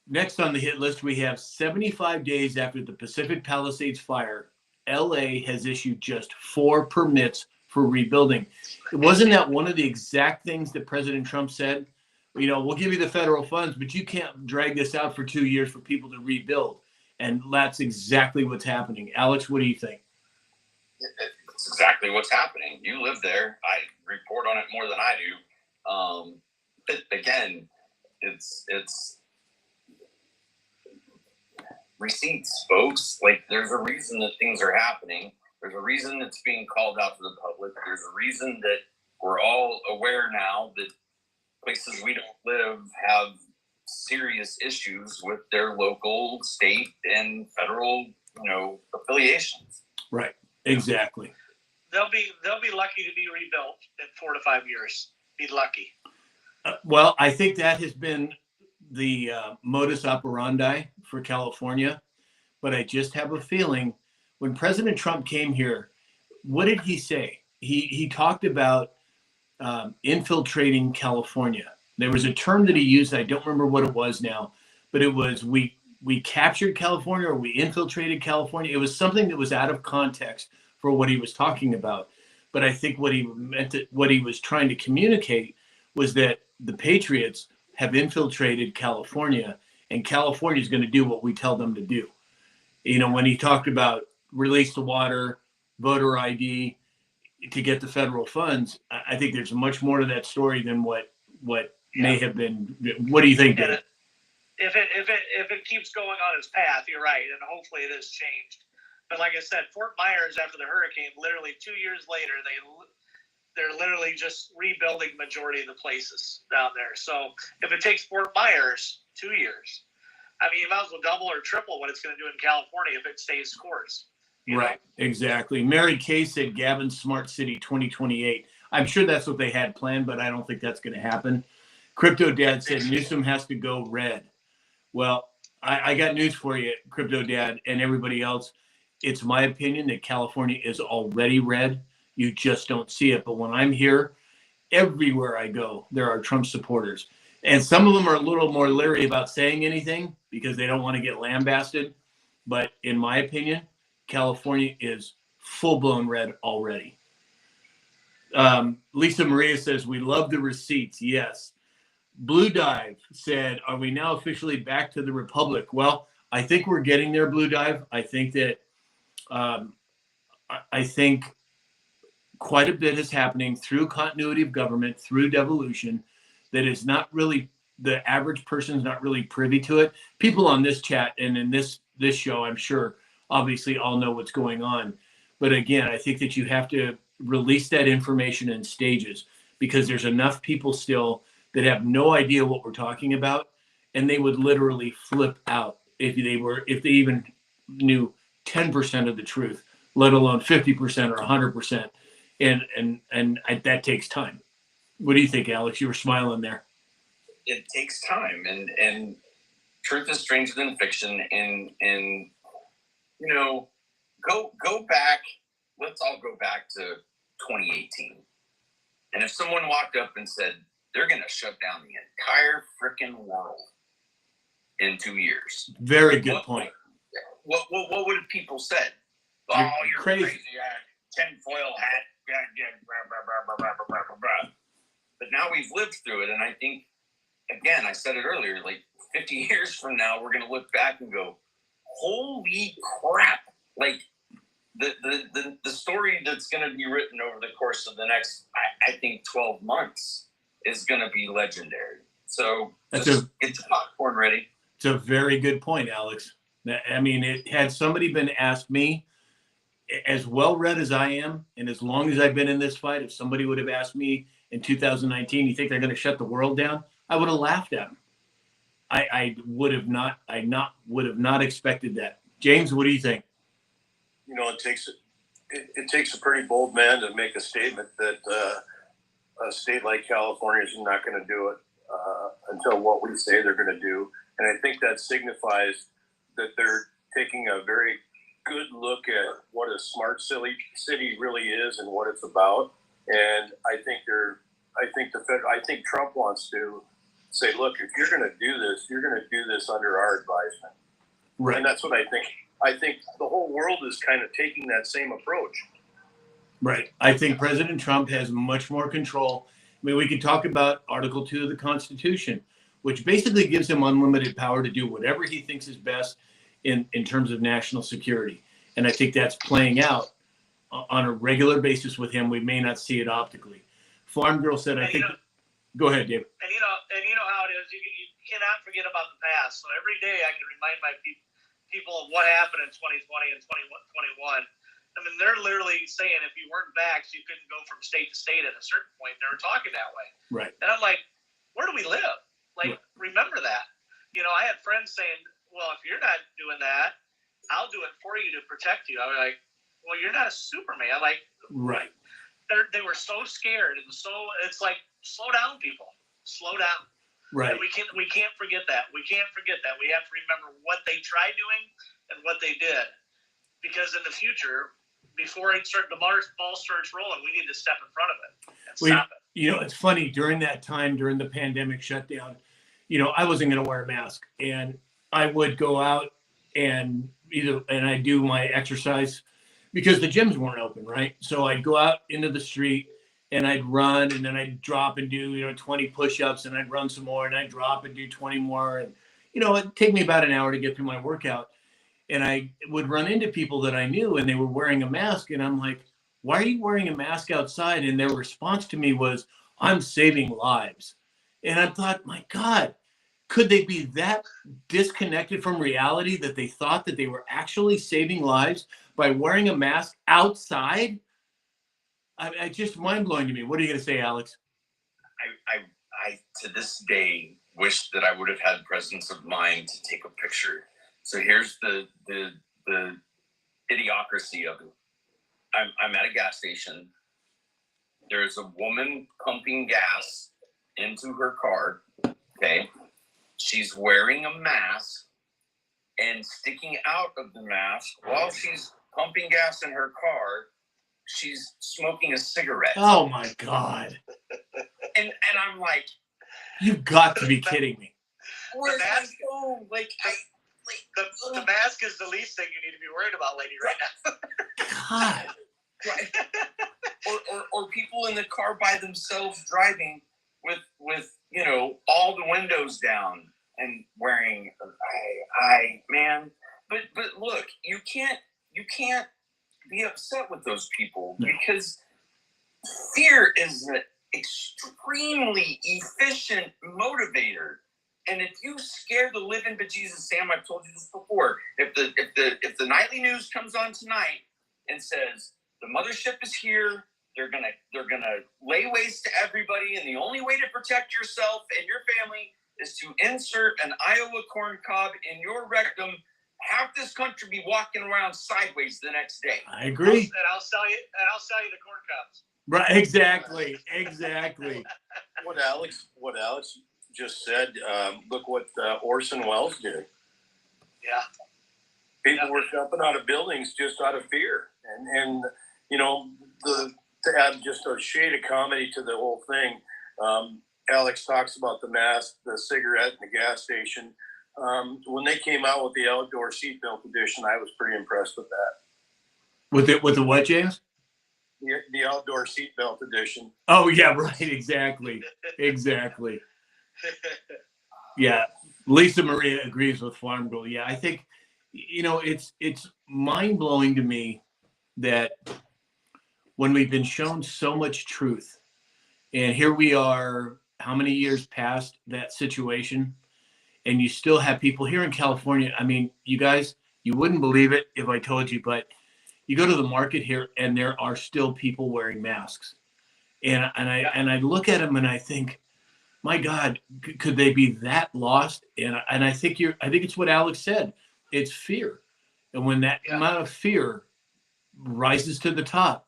next on the hit list, we have 75 days after the Pacific Palisades fire, LA has issued just 4 permits for rebuilding. Wasn't that one of the exact things that President Trump said? You know, we'll give you the federal funds, but you can't drag this out for 2 years for people to rebuild. And that's exactly what's happening. Alex, what do you think? It's exactly what's happening. You live there. I report on it more than I do. But again, it's receipts, folks. Like, there's a reason that things are happening. There's a reason it's being called out to the public. There's a reason that we're all aware now that places we don't live have serious issues with their local, state, and federal, affiliations. Right. Exactly. They'll be lucky to be rebuilt in 4 to 5 years. Be lucky. Well, I think that has been the modus operandi for California, but I just have a feeling when President Trump came here, what did he say? He talked about infiltrating California. There was a term that he used. I don't remember what it was now, but it was we captured California or we infiltrated California. It was something that was out of context for what he was talking about. But I think what he meant, what he was trying to communicate was that the Patriots have infiltrated California, and California is going to do what we tell them to do. You know, when he talked about release the water, voter ID to get the federal funds, I think there's much more to that story than what may have been. What do you think, Dennis? If it keeps going on its path, you're right, and hopefully it has changed. But like I said, Fort Myers, after the hurricane, literally 2 years later, they're literally just rebuilding majority of the places down there. So if it takes Fort Myers 2 years, I mean, you might as well double or triple what it's going to do in California if it stays course. Right, exactly. Mary Kay said Gavin's Smart City 2028. I'm sure that's what they had planned, but I don't think that's going to happen. Crypto Dad said Newsom has to go red. Well, I got news for you, Crypto Dad and everybody else. It's my opinion that California is already red. You just don't see it. But when I'm here, everywhere I go, there are Trump supporters. And some of them are a little more leery about saying anything because they don't want to get lambasted. But in my opinion, California is full-blown red already. Lisa Maria says, we love the receipts. Yes. Blue Dive said, are we now officially back to the Republic? Well, I think we're getting there, Blue Dive. I think that I think quite a bit is happening through continuity of government, through devolution, that is not really, the average person is not really privy to it. People on this chat and in this show, I'm sure, obviously all know what's going on. But again, I think that you have to release that information in stages, because there's enough people still that have no idea what we're talking about, and they would literally flip out if they even knew 10% of the truth, let alone 50% or 100%. That takes time. What do you think, Alex? You were smiling there. It takes time, and truth is stranger than fiction. And you know, go back. Let's all go back to 2018. And if someone walked up and said they're going to shut down the entire freaking world in 2 years, very good point. What would have people said? You're Oh, you're crazy. crazy. Tinfoil hat. Blah, blah, blah. But now we've lived through it, and I think, again, I said it earlier, like 50 years from now, we're going to look back and go, holy crap. Like, the story that's going to be written over the course of the next, I think, 12 months is going to be legendary. So get your popcorn ready. It's a very good point, Alex. I mean, had somebody been asked me, as well read as I am, and as long as I've been in this fight, if somebody would have asked me in 2019, you think they're going to shut the world down? I would have laughed at them. I would have not expected that. James, what do you think? You know, it takes a pretty bold man to make a statement that a state like California is not going to do it until what we say they're going to do. And I think that signifies that they're taking a very good look at what a smart city really is and what it's about. And I think Trump wants to say, look, if you're going to do this, you're going to do this under our advisement. Right. And that's what I think. I think the whole world is kind of taking that same approach. Right. I think President Trump has much more control. I mean, we could talk about Article 2 of the Constitution, which basically gives him unlimited power to do whatever he thinks is best in terms of national security. And I think that's playing out on a regular basis with him. We may not see it optically. Farm Girl said, go ahead, Dave. And you know how it is. You cannot forget about the past. So every day I can remind my people of what happened in 2020 and 2021. I mean, they're literally saying if you weren't vaxxed, you couldn't go from state to state at a certain point. They were talking that way. Right. And I'm like, where do we live? Like, Right. Remember that. You know, I had friends saying, well, if you're not doing that, I'll do it for you to protect you. I was like, well, you're not a Superman. Like, Right. They were so scared. And so it's like, slow down, people. Slow down. Right. And we can't forget that. We can't forget that. We have to remember what they tried doing and what they did. Because in the future, before the ball starts rolling, we need to step in front of it and stop it. You know, it's funny, during that time, during the pandemic shutdown, you know, I wasn't going to wear a mask, and I would go out and I do my exercise because the gyms weren't open, right? So I'd go out into the street and I'd run, and then I'd drop and do, 20 push-ups, and I'd run some more, and I'd drop and do 20 more. And, it'd take me about an hour to get through my workout. And I would run into people that I knew, and they were wearing a mask. And I'm like, why are you wearing a mask outside? And their response to me was, I'm saving lives. And I thought, my God, could they be that disconnected from reality that they thought that they were actually saving lives by wearing a mask outside? I just mind-blowing to me. What are you going to say, Alex? I to this day wish that I would have had presence of mind to take a picture. So here's the idiocracy of it. I'm at a gas station. There's a woman pumping gas into her car. Okay. She's wearing a mask, and sticking out of the mask while she's pumping gas in her car, she's smoking a cigarette. Oh my God. And I'm like, you've got to be kidding me. Where's my phone? The mask is the least thing you need to be worried about, lady, right now. God. Right. Or people in the car by themselves driving with all the windows down and wearing man. But look, you can't be upset with those people because fear is an extremely efficient motivator. And if you scare the living bejesus, Sam, I've told you this before. If the nightly news comes on tonight and says the mothership is here, they're gonna lay waste to everybody, and the only way to protect yourself and your family is to insert an Iowa corn cob in your rectum. Half this country be walking around sideways the next day. I agree. And I'll sell you the corn cobs. Right. Exactly. What Alex just said, look what Orson Welles did. Yeah. People were jumping out of buildings just out of fear. And you know, to add just a shade of comedy to the whole thing, Alex talks about the mask, the cigarette, and the gas station. When they came out with the outdoor seatbelt edition, I was pretty impressed with that. With the what, James? The outdoor seatbelt edition. Oh yeah, right. Exactly. Yeah, Lisa Maria agrees with Farm Girl. Yeah, I think, you know, it's mind blowing to me that when we've been shown so much truth, and here we are, how many years past that situation, and you still have people here in California. I mean, you guys, you wouldn't believe it if I told you, but you go to the market here and there are still people wearing masks. And I look at them and I think, my God, could they be that lost? And I think it's what Alex said. It's fear. And when that amount of fear rises to the top,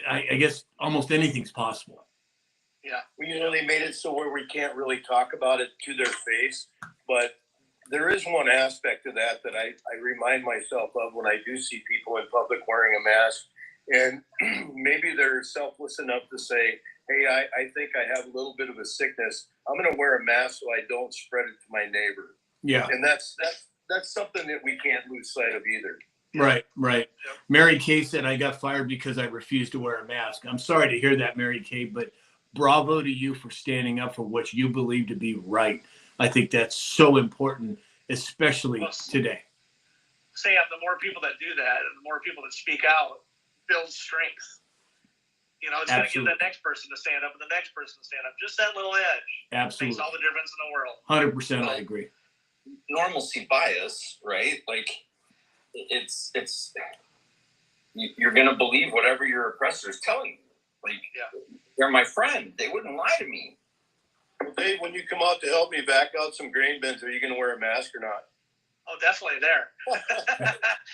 I guess almost anything's possible. Yeah. Well, you know, they made it so where we can't really talk about it to their face, but there is one aspect of that I remind myself of when I do see people in public wearing a mask, and maybe they're selfless enough to say, hey, I think I have a little bit of a sickness. I'm going to wear a mask so I don't spread it to my neighbor. Yeah. And that's something that we can't lose sight of either. Right. Mary Kay said, I got fired because I refused to wear a mask. I'm sorry to hear that, Mary Kay, but bravo to you for standing up for what you believe to be right. I think that's so important, especially today. Sam, the more people that do that and the more people that speak out builds strength. You know, it's going to give that next person to stand up and the next person to stand up. Just that little edge. Absolutely. Makes all the difference in the world. 100%, I agree. Normalcy bias, right? Like, it's you're going to believe whatever your oppressor is telling you. Like, they're my friend. They wouldn't lie to me. Well, Dave, when you come out to help me back out some grain bins, are you going to wear a mask or not? Oh, definitely there.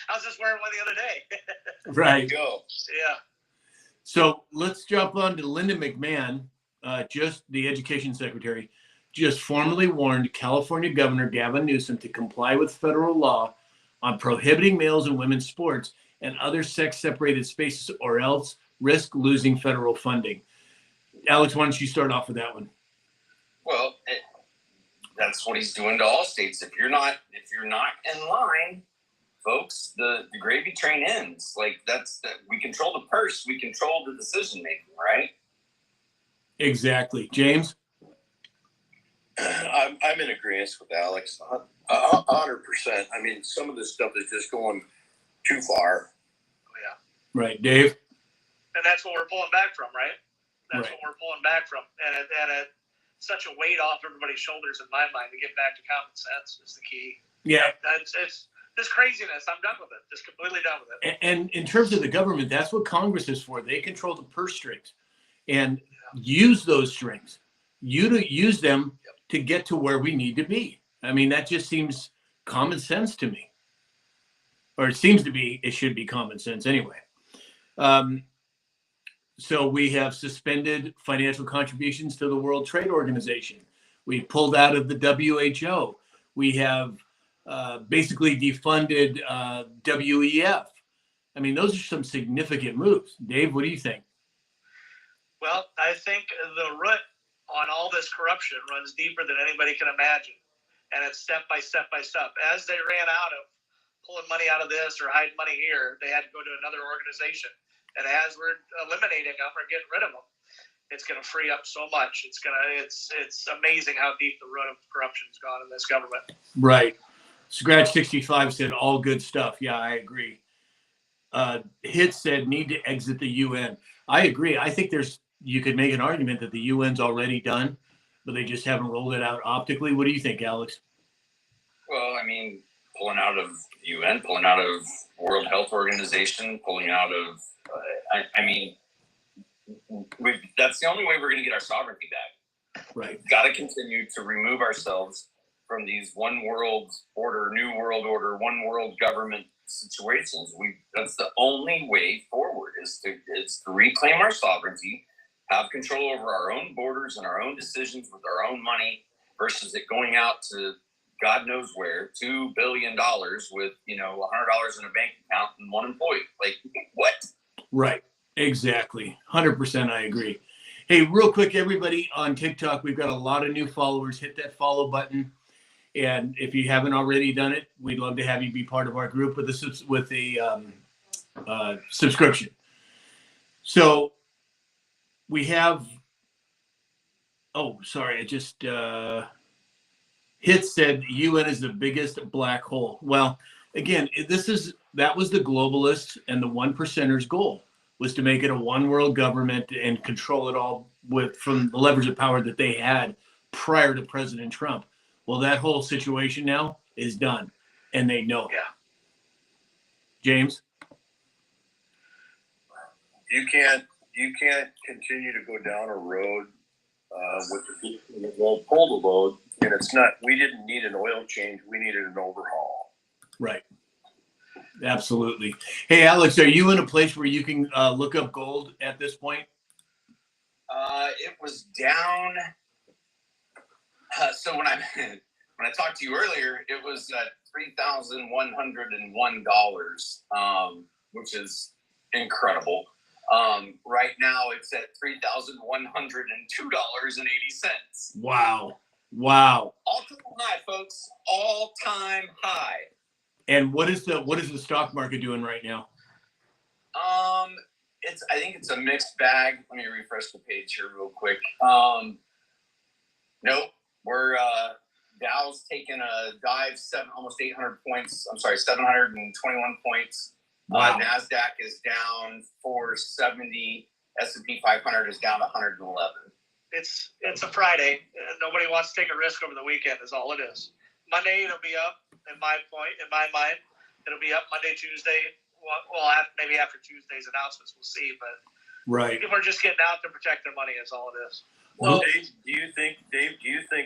I was just wearing one the other day. Right. There you go. Yeah. So let's jump on to Linda McMahon, just the education secretary, just formally warned California Governor Gavin Newsom to comply with federal law on prohibiting males and women's sports and other sex-separated spaces, or else risk losing federal funding. Alex, why don't you start off with that one? Well, that's what he's doing to all states. If you're not in line, folks, the gravy train ends. Like, we control the purse, we control the decision making, right? Exactly, James. I'm in agreement with Alex, 100%. I mean, some of this stuff is just going too far. Oh, yeah. Right, Dave. And that's what we're pulling back from, right? That's right. what we're pulling back from, and such a weight off everybody's shoulders in my mind to get back to common sense is the key. Yeah. It's this craziness. I'm done with it. Just completely done with it. And in terms of the government, that's what Congress is for. They control the purse strings and use those strings. You to use them to get to where we need to be. I mean, that just seems common sense to me. Or it seems to be, it should be common sense anyway. So we have suspended financial contributions to the World Trade Organization. We pulled out of the WHO. We have basically defunded WEF. I mean, those are some significant moves. Dave, what do you think? Well, I think the root on all this corruption runs deeper than anybody can imagine. And it's step by step by step. As they ran out of pulling money out of this or hiding money here, they had to go to another organization. And as we're eliminating them or getting rid of them, it's going to free up so much. It's amazing how deep the root of corruption's gone in this government. Right. Scratch 65 said all good stuff. Yeah, I agree. Hit said need to exit the UN. I agree. I think you could make an argument that the UN's already done, but they just haven't rolled it out optically. What do you think, Alex? Well, I mean, pulling out of UN, pulling out of World Health Organization, pulling out of, that's the only way we're going to get our sovereignty back. Right. We've got to continue to remove ourselves from these one world order, new world order, one world government situations. That's the only way forward is to reclaim our sovereignty, have control over our own borders and our own decisions with our own money versus it going out to God knows where, $2 billion with, $100 in a bank account and one employee. Like, what? Right. Exactly. 100% I agree. Hey, real quick, everybody on TikTok, we've got a lot of new followers. Hit that follow button. And if you haven't already done it, we'd love to have you be part of our group with a subscription. So we have, Hit said UN is the biggest black hole. Well, again, that was the globalists and the one percenters' goal, was to make it a one world government and control it all from the levers of power that they had prior to President Trump. Well, that whole situation now is done, and they know it. Yeah. James, you can't continue to go down a road with the pull the load, and it's not. We didn't need an oil change. We needed an overhaul. Right. Absolutely. Hey, Alex, are you in a place where you can look up gold at this point? It was down. So when I talked to you earlier, it was at $3,101, which is incredible. Right now, it's at $3,102.80. Wow. All-time high, folks. All-time high. And what is the stock market doing right now? I think it's a mixed bag. Let me refresh the page here real quick. Nope. We're Dow's taking a dive, almost 800 points. I'm sorry, 721 points. Wow. NASDAQ is down 470. S&P 500 is down 111. It's a Friday. Nobody wants to take a risk over the weekend. Is all it is. Monday it'll be up. In my mind, it'll be up Monday, Tuesday. Well, maybe after Tuesday's announcements, we'll see. But right, people are just getting out to protect their money. Is all it is. Well, Dave, do you think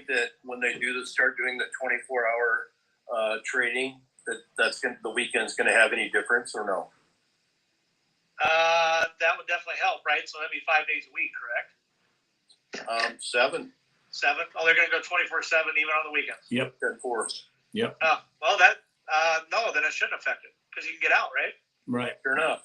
that when they start doing the 24-hour trading, the weekend's going to have any difference or no? That would definitely help, right? So that'd be 5 days a week, correct? 7. 7? Oh, they're going to go 24/7 even on the weekends. Yep. 10-4. Yep. Well, no, then it shouldn't affect it because you can get out, right? Right. Sure enough.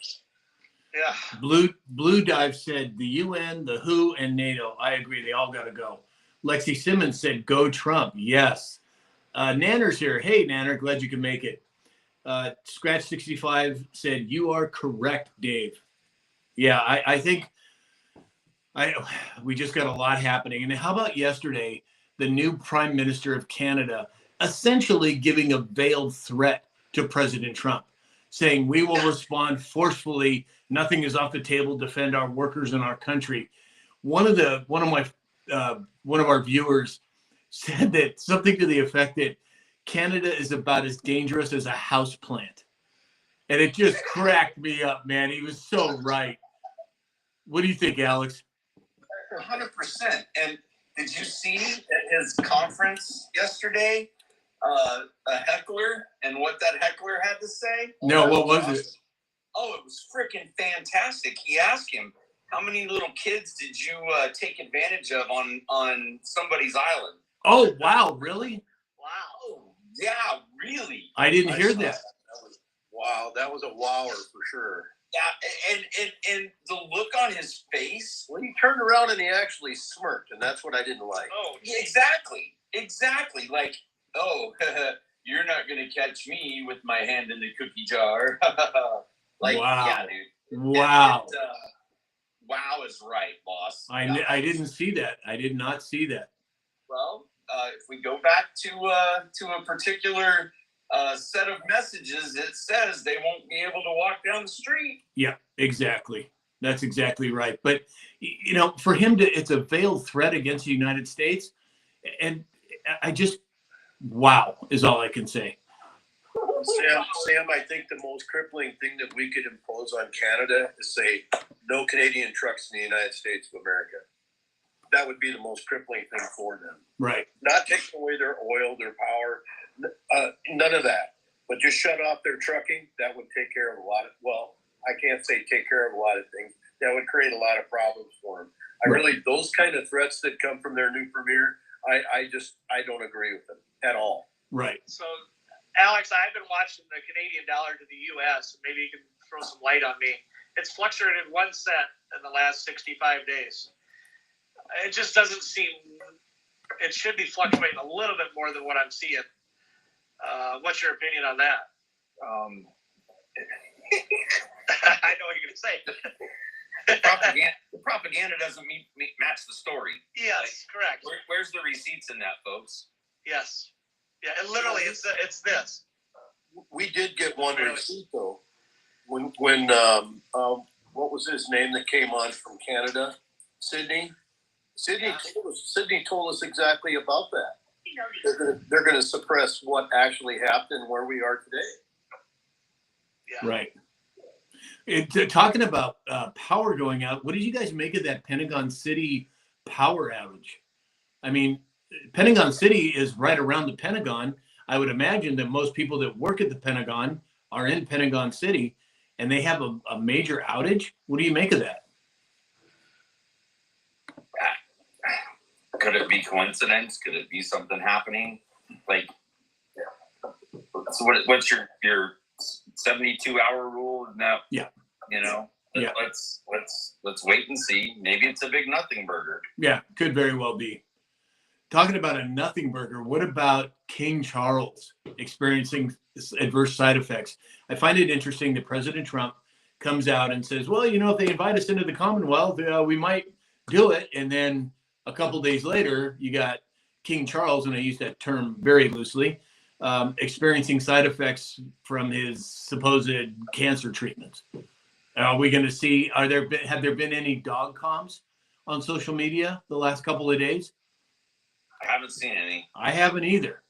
Yeah. Blue Dive said the UN, the WHO, and NATO. I agree. They all got to go. Lexi Simmons said, go Trump. Yes. Nanner's here. Hey, Nanner. Glad you can make it. Scratch 65 said, you are correct, Dave. Yeah, I think we just got a lot happening. And how about yesterday, the new Prime Minister of Canada essentially giving a veiled threat to President Trump, saying we will respond forcefully. Nothing is off the table. Defend our workers and our country. One of our viewers said that something to the effect that Canada is about as dangerous as a house plant, and it just cracked me up, man. He was so right. What do you think, Alex? 100%. And did you see at his conference yesterday? A heckler and what that heckler had to say? No, what was it? Oh, it was freaking fantastic. He asked him, how many little kids did you take advantage of on somebody's island? Oh, wow, really? Wow. Oh, yeah, really? I didn't hear that. Wow, that was a wower for sure. Yeah, and the look on his face. Well, he turned around and he actually smirked, and that's what I didn't like. Oh, Yeah, exactly. Like, oh, you're not going to catch me with my hand in the cookie jar. Like, wow. Yeah, dude. Wow. Wow is right, boss. I didn't see that. I did not see that. Well, if we go back to a particular set of messages, it says they won't be able to walk down the street. Yeah, exactly. That's exactly right. But, you know, for him to, it's a veiled threat against the United States. And I just, wow, is all I can say. Sam, I think the most crippling thing that we could impose on Canada is say no Canadian trucks in the United States of America. That would be the most crippling thing for them. Right. Not taking away their oil, their power, none of that. But just shut off their trucking. That would take care of a lot of, well, I can't say take care of a lot of things. That would create a lot of problems for them. Those kind of threats that come from their new premier, I don't agree with them at all. Right. So, Alex, I've been watching the Canadian dollar to the U.S. Maybe you can throw some light on me. It's fluctuated 1 cent in the last 65 days. It just doesn't seem. It should be fluctuating a little bit more than what I'm seeing. What's your opinion on that? I know what you're going to say. The propaganda doesn't match the story. Yes, correct. Where's the receipts in that, folks? Yes. Yeah, and literally, it's this. We did get one receipt though. When what was his name that came on from Canada? Sydney. Sydney told us exactly about that. They're going to suppress what actually happened and where we are today. Yeah. Right. Talking about power going out, what did you guys make of that Pentagon City power outage? I mean, Pentagon City is right around the Pentagon. I would imagine that most people that work at the Pentagon are in Pentagon City, and they have a major outage. What do you make of that? Could it be coincidence? Could it be something happening? Like, so what's your 72-hour rule? Now, yeah, you know, yeah. Let's wait and see. Maybe it's a big nothing burger. Yeah, could very well be. Talking about a nothing burger, what about King Charles experiencing adverse side effects? I find it interesting that President Trump comes out and says, well, you know, if they invite us into the Commonwealth, we might do it. And then a couple days later, you got King Charles, and I use that term very loosely, experiencing side effects from his supposed cancer treatments. Are we going to see, have there been any dog comms on social media the last couple of days? I haven't seen any. I haven't either.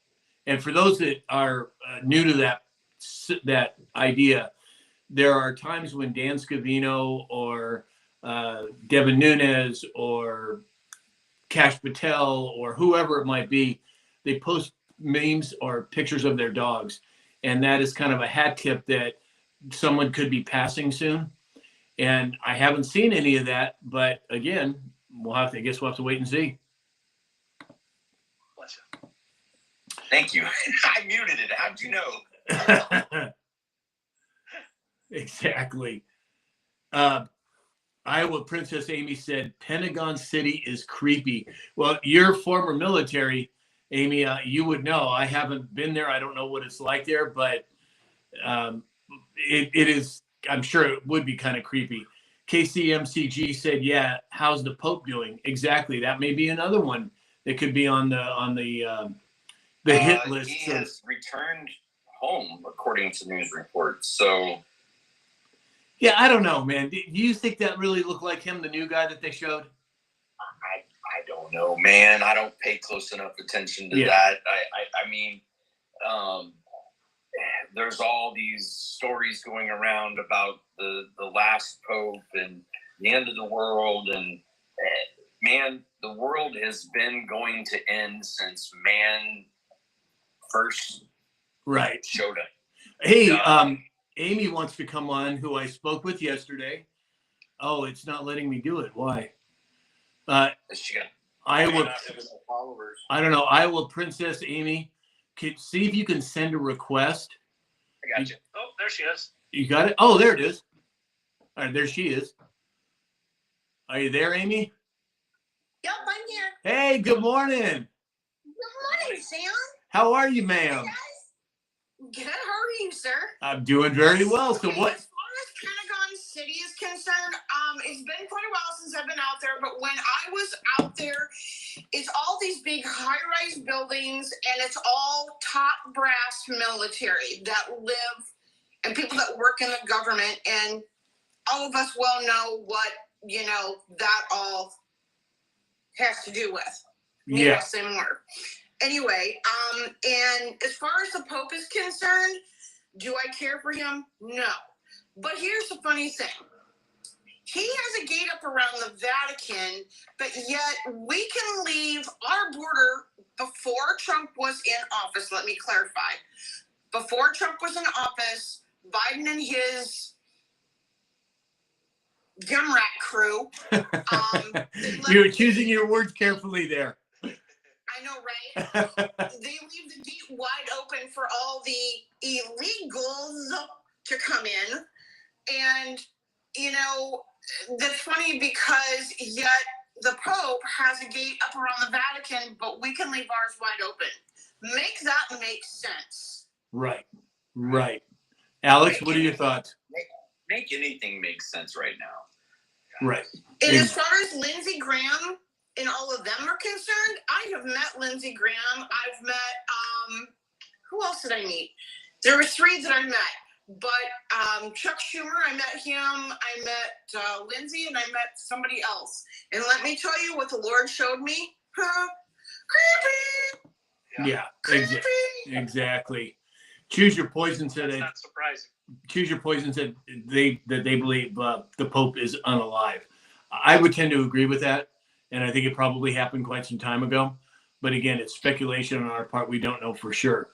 And for those that are new to that idea, there are times when Dan Scavino or Devin Nunes or Kash Patel or whoever it might be, they post memes or pictures of their dogs. And that is kind of a hat tip that someone could be passing soon. And I haven't seen any of that. But again, we'll have to wait and see. Thank you. I muted it. How'd you know? Exactly. Iowa Princess Amy said, Pentagon City is creepy. Well, you're former military, Amy. You would know. I haven't been there. I don't know what it's like there, but it is, I'm sure it would be kind of creepy. KCMCG said, yeah, how's the Pope doing? Exactly. That may be another one that could be on the hit list. He has returned home, according to news reports. So, yeah, I don't know, man. Do you think that really looked like him, the new guy that they showed? I don't know, man. I don't pay close enough attention to that. I mean, there's all these stories going around about the last pope and the end of the world, and man, the world has been going to end since man first showed up. Hey, Amy wants to come on, who I spoke with yesterday. Oh, it's not letting me do it. Why? Iowa Princess Amy, see if you can send a request. I got you. Oh, there she is. You got it? Oh, there it is. All right, there she is. Are you there, Amy? Yep, I'm here. Hey, good morning. Good morning, Sam. How are you, ma'am? Good. How are you, sir? I'm doing very well. So what? As far as Pentagon City is concerned, it's been quite a while since I've been out there, but when I was out there, it's all these big high-rise buildings, and it's all top brass military that live and people that work in the government, and all of us well know what, that all has to do with. Yeah. Say more. Anyway, and as far as the Pope is concerned, do I care for him? No. But here's the funny thing. He has a gate up around the Vatican, but yet we can leave our border before Trump was in office. Let me clarify. Before Trump was in office, Biden and his Democrat crew. You're choosing your words carefully there. I know, right? They leave the gate wide open for all the illegals to come in. And, that's funny because yet the Pope has a gate up around the Vatican, but we can leave ours wide open. Make that make sense. Right. Alex, what are your thoughts? Make anything make sense right now. Right. And as far as Lindsey Graham and all of them are concerned, I have met Lindsey Graham. I've met, who else did I meet? There were 3 that I met. But Chuck Schumer, I met him. I met Lindsey, and I met somebody else. And let me tell you what the Lord showed me. Creepy. Yeah, Creepy. exactly. Choose your poison said That's it. not surprising. Choose your poison said they believe the Pope is unalive. I would tend to agree with that, and I think it probably happened quite some time ago. But again, it's speculation on our part. We don't know for sure.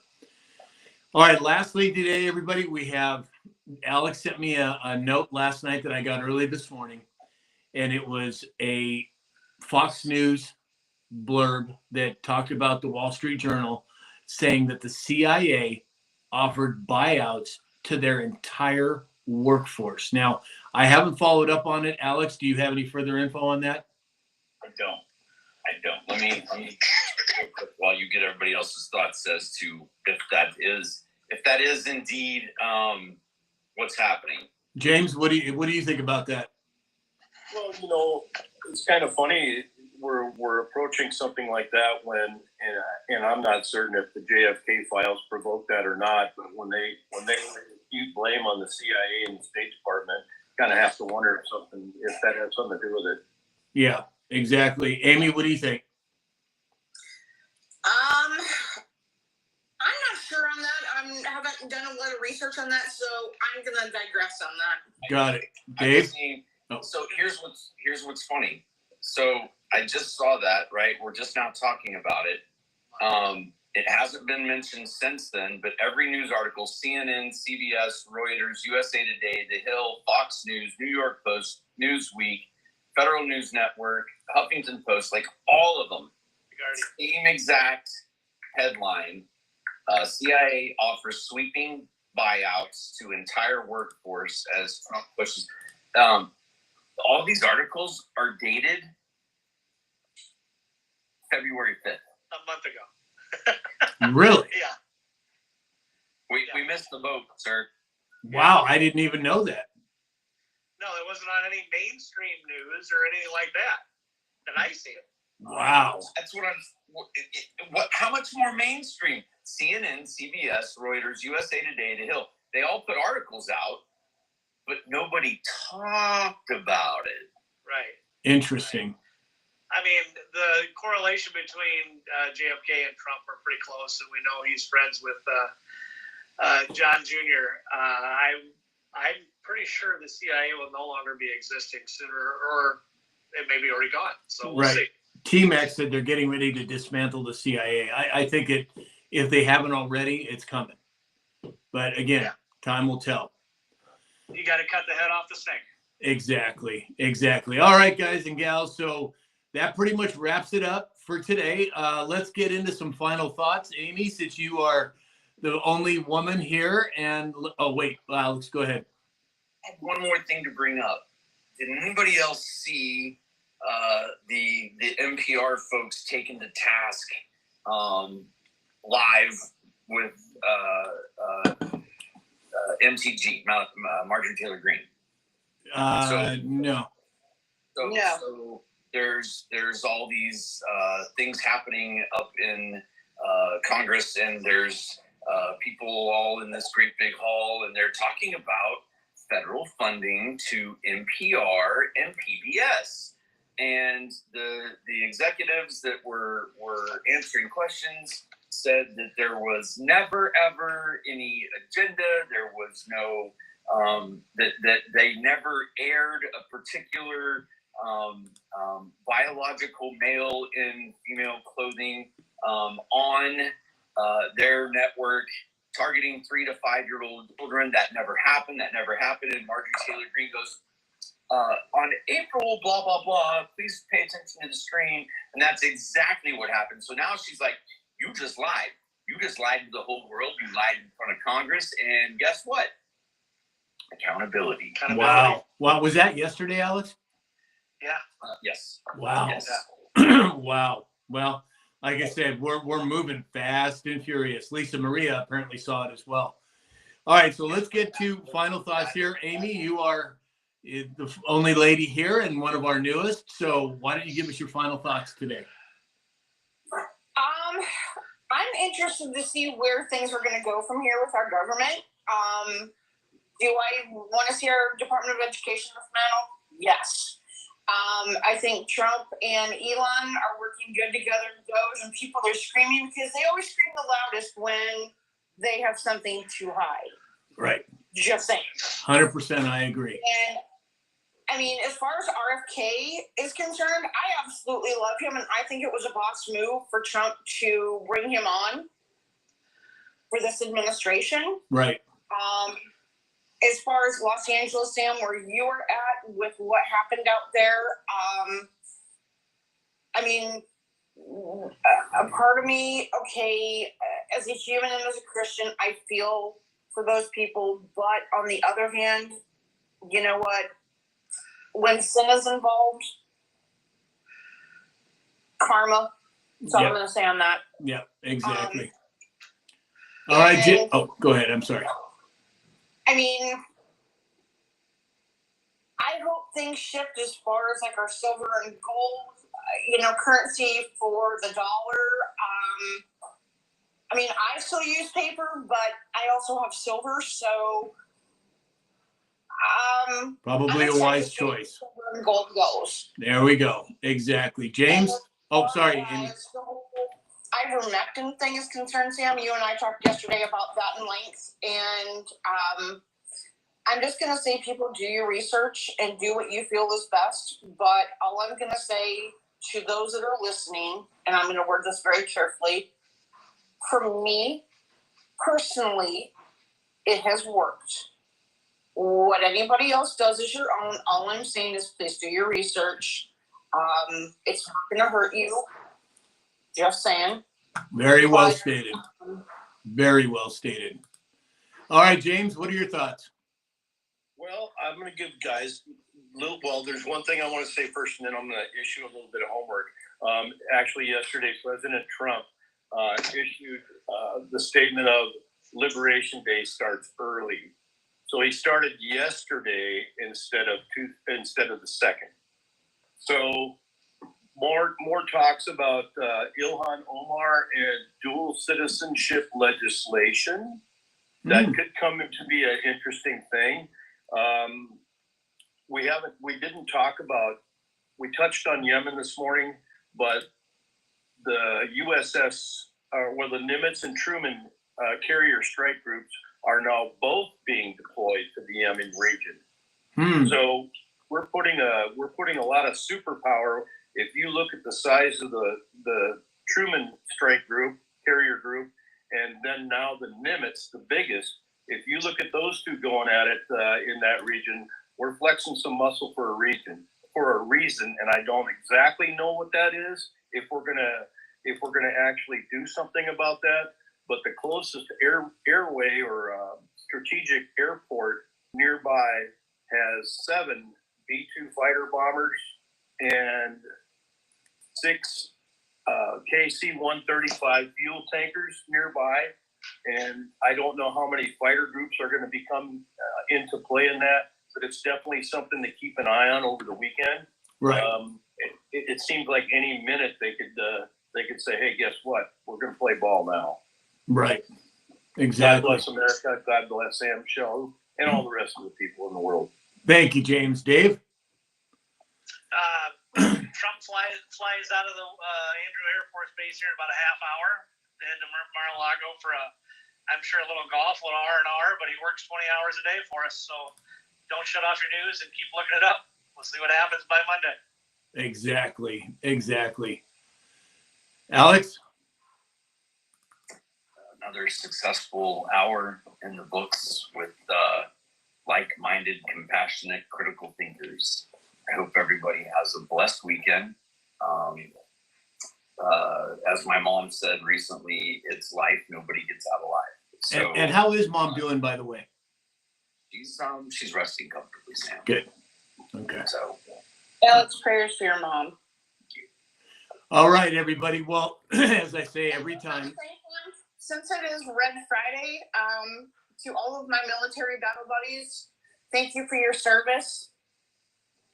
All right, lastly today, everybody, we have Alex sent me a note last night that I got early this morning, and it was a Fox News blurb that talked about the Wall Street Journal saying that the CIA offered buyouts to their entire workforce. Now, I haven't followed up on it. Alex, do you have any further info on that? I don't. Let me while you get everybody else's thoughts as to if that is indeed what's happening. James, what do you think about that? Well, it's kind of funny. We're approaching something like that when, and I'm not certain if the JFK files provoked that or not, but when they you blame on the CIA and the State Department, kind of have to wonder if that has something to do with it. Yeah, exactly. Amy, what do you think? I'm not sure on that. I haven't done a lot of research on that, so I'm gonna digress on that. Got it. I Dave? just need- Oh. So here's what's funny. So I just saw that, right? We're just now talking about it. It hasn't been mentioned since then, but every news article, CNN, CBS, Reuters, USA Today, The Hill, Fox News, New York Post, Newsweek, Federal News Network, Huffington Post, like all of them, same exact headline. CIA offers sweeping buyouts to entire workforce as Trump pushes. All these articles are dated February 5th. A month ago. Really? Yeah. We missed the boat, sir. Wow, I didn't even know that. No, it wasn't on any mainstream news or anything like that I see it. Wow. That's what what? How much more mainstream? CNN, CBS, Reuters, USA Today, The Hill. They all put articles out, but nobody talked about it. Right. Interesting. I mean, the correlation between JFK and Trump are pretty close, and we know he's friends with John Jr. I'm pretty sure the CIA will no longer be existing sooner, or it may be already gone. So we'll see. T-Max said they're getting ready to dismantle the CIA. I think if they haven't already, it's coming. But again, time will tell. You got to cut the head off the snake. Exactly. All right, guys and gals. So that pretty much wraps it up for today. Let's get into some final thoughts. Amy, since you are the only woman here, and Alex, go ahead. I have one more thing to bring up. Did anybody else see the NPR folks taken to task live with MTG, Marjorie Taylor Greene? No. So there's all these things happening up in Congress, and there's people all in this great big hall, and they're talking about federal funding to NPR and PBS. And the executives that were answering questions said that there was never ever any agenda. There was no that they never aired a particular biological male in female clothing on their network, targeting 3 to 5 year old children. That never happened. And Marjorie Taylor Greene goes, on April, blah, blah, blah, please pay attention to the screen. And that's exactly what happened. So now she's like, you just lied. You just lied to the whole world. You lied in front of Congress. And guess what? Accountability. Wow. Wow. Was that yesterday, Alex? Yeah. Yes. Wow. Yes. Wow. Well, like I said, we're moving fast and furious. Lisa Maria apparently saw it as well. All right. So let's get to final thoughts here. Amy, you are the only lady here and one of our newest. So why don't you give us your final thoughts today? I'm interested to see where things are going to go from here with our government. Do I want to see our Department of Education dismantled? Yes. I think Trump and Elon are working good together with those, and people are screaming because they always scream the loudest when they have something to hide. Right. Just saying. 100%. I agree. And I mean, as far as RFK is concerned, I absolutely love him, and I think it was a boss move for Trump to bring him on for this administration. Right. As far as Los Angeles, Sam, where you were at with what happened out there, I mean, a part of me, okay, as a human and as a Christian, I feel for those people, but on the other hand, you know what? When sin is involved, karma. That's all I'm going to say on that. Yeah, exactly. All right, Jim. Oh, go ahead. I'm sorry. I mean, I hope things shift as far as like our silver and gold, currency for the dollar. I mean, I still use paper, but I also have silver, so probably a wise choice. Silver and gold goes. There we go. Exactly. James. Oh, sorry, Amy. Ivermectin thing is concerned, Sam. You and I talked yesterday about that in length, and I'm just going to say, people, do your research and do what you feel is best. But all I'm going to say to those that are listening, and I'm going to word this very carefully, for me personally, it has worked. What anybody else does is your own. All I'm saying is, please do your research. It's not going to hurt you. Just saying. Very well stated. Very well stated. All right, James, what are your thoughts? Well, I'm going to give guys there's one thing I want to say first, and then I'm going to issue a little bit of homework. Actually, yesterday, President Trump issued the statement of Liberation Day starts early. So he started yesterday instead of the 2nd. So more talks about Ilhan Omar and dual citizenship legislation. That could come to be an interesting thing. We touched on Yemen this morning, but the USS, the Nimitz and Truman carrier strike groups are now both being deployed to the Yemen region. So we're putting a lot of superpower. If you look at the size of the Truman strike group, carrier group, and then now the Nimitz, the biggest, if you look at those two going at it in that region, we're flexing some muscle for a reason, and I don't exactly know what that is. If we're gonna actually do something about that, but the closest airway or strategic airport nearby has 7 B-2 fighter bombers and 6 KC-135 fuel tankers nearby. And I don't know how many fighter groups are going to become into play in that, but it's definitely something to keep an eye on over the weekend. Right. it seemed like any minute they could say, hey, guess what? We're going to play ball now. Right. God Exactly. bless America. God bless Sam Show and all the rest of the people in the world. Thank you, James. Dave? Trump flies out of the Andrew Air Force Base here in about a half hour, head to Mar-a-Lago for I'm sure a little golf, a little R&R, but he works 20 hours a day for us. So don't shut off your news and keep looking it up. We'll see what happens by Monday. Exactly. Exactly. Alex? Another successful hour in the books with like-minded, compassionate, critical thinkers. I hope everybody has a blessed weekend. As my mom said recently, it's life. Nobody gets out alive. So, And how is mom doing, by the way? she's resting comfortably, Sam. Good. Okay. So Alex, prayers for your mom. All right, everybody. Well, as I say every time, Since it is Red Friday, to all of my military battle buddies, thank you for your service.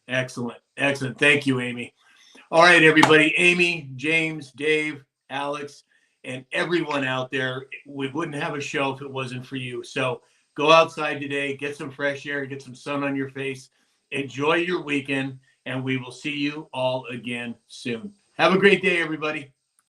excellent. Excellent. Thank you, Amy. All right, everybody. Amy, James, Dave, Alex, and everyone out there. We wouldn't have a show if it wasn't for you. So go outside today, get some fresh air, get some sun on your face. Enjoy your weekend, and we will see you all again soon. Have a great day, everybody.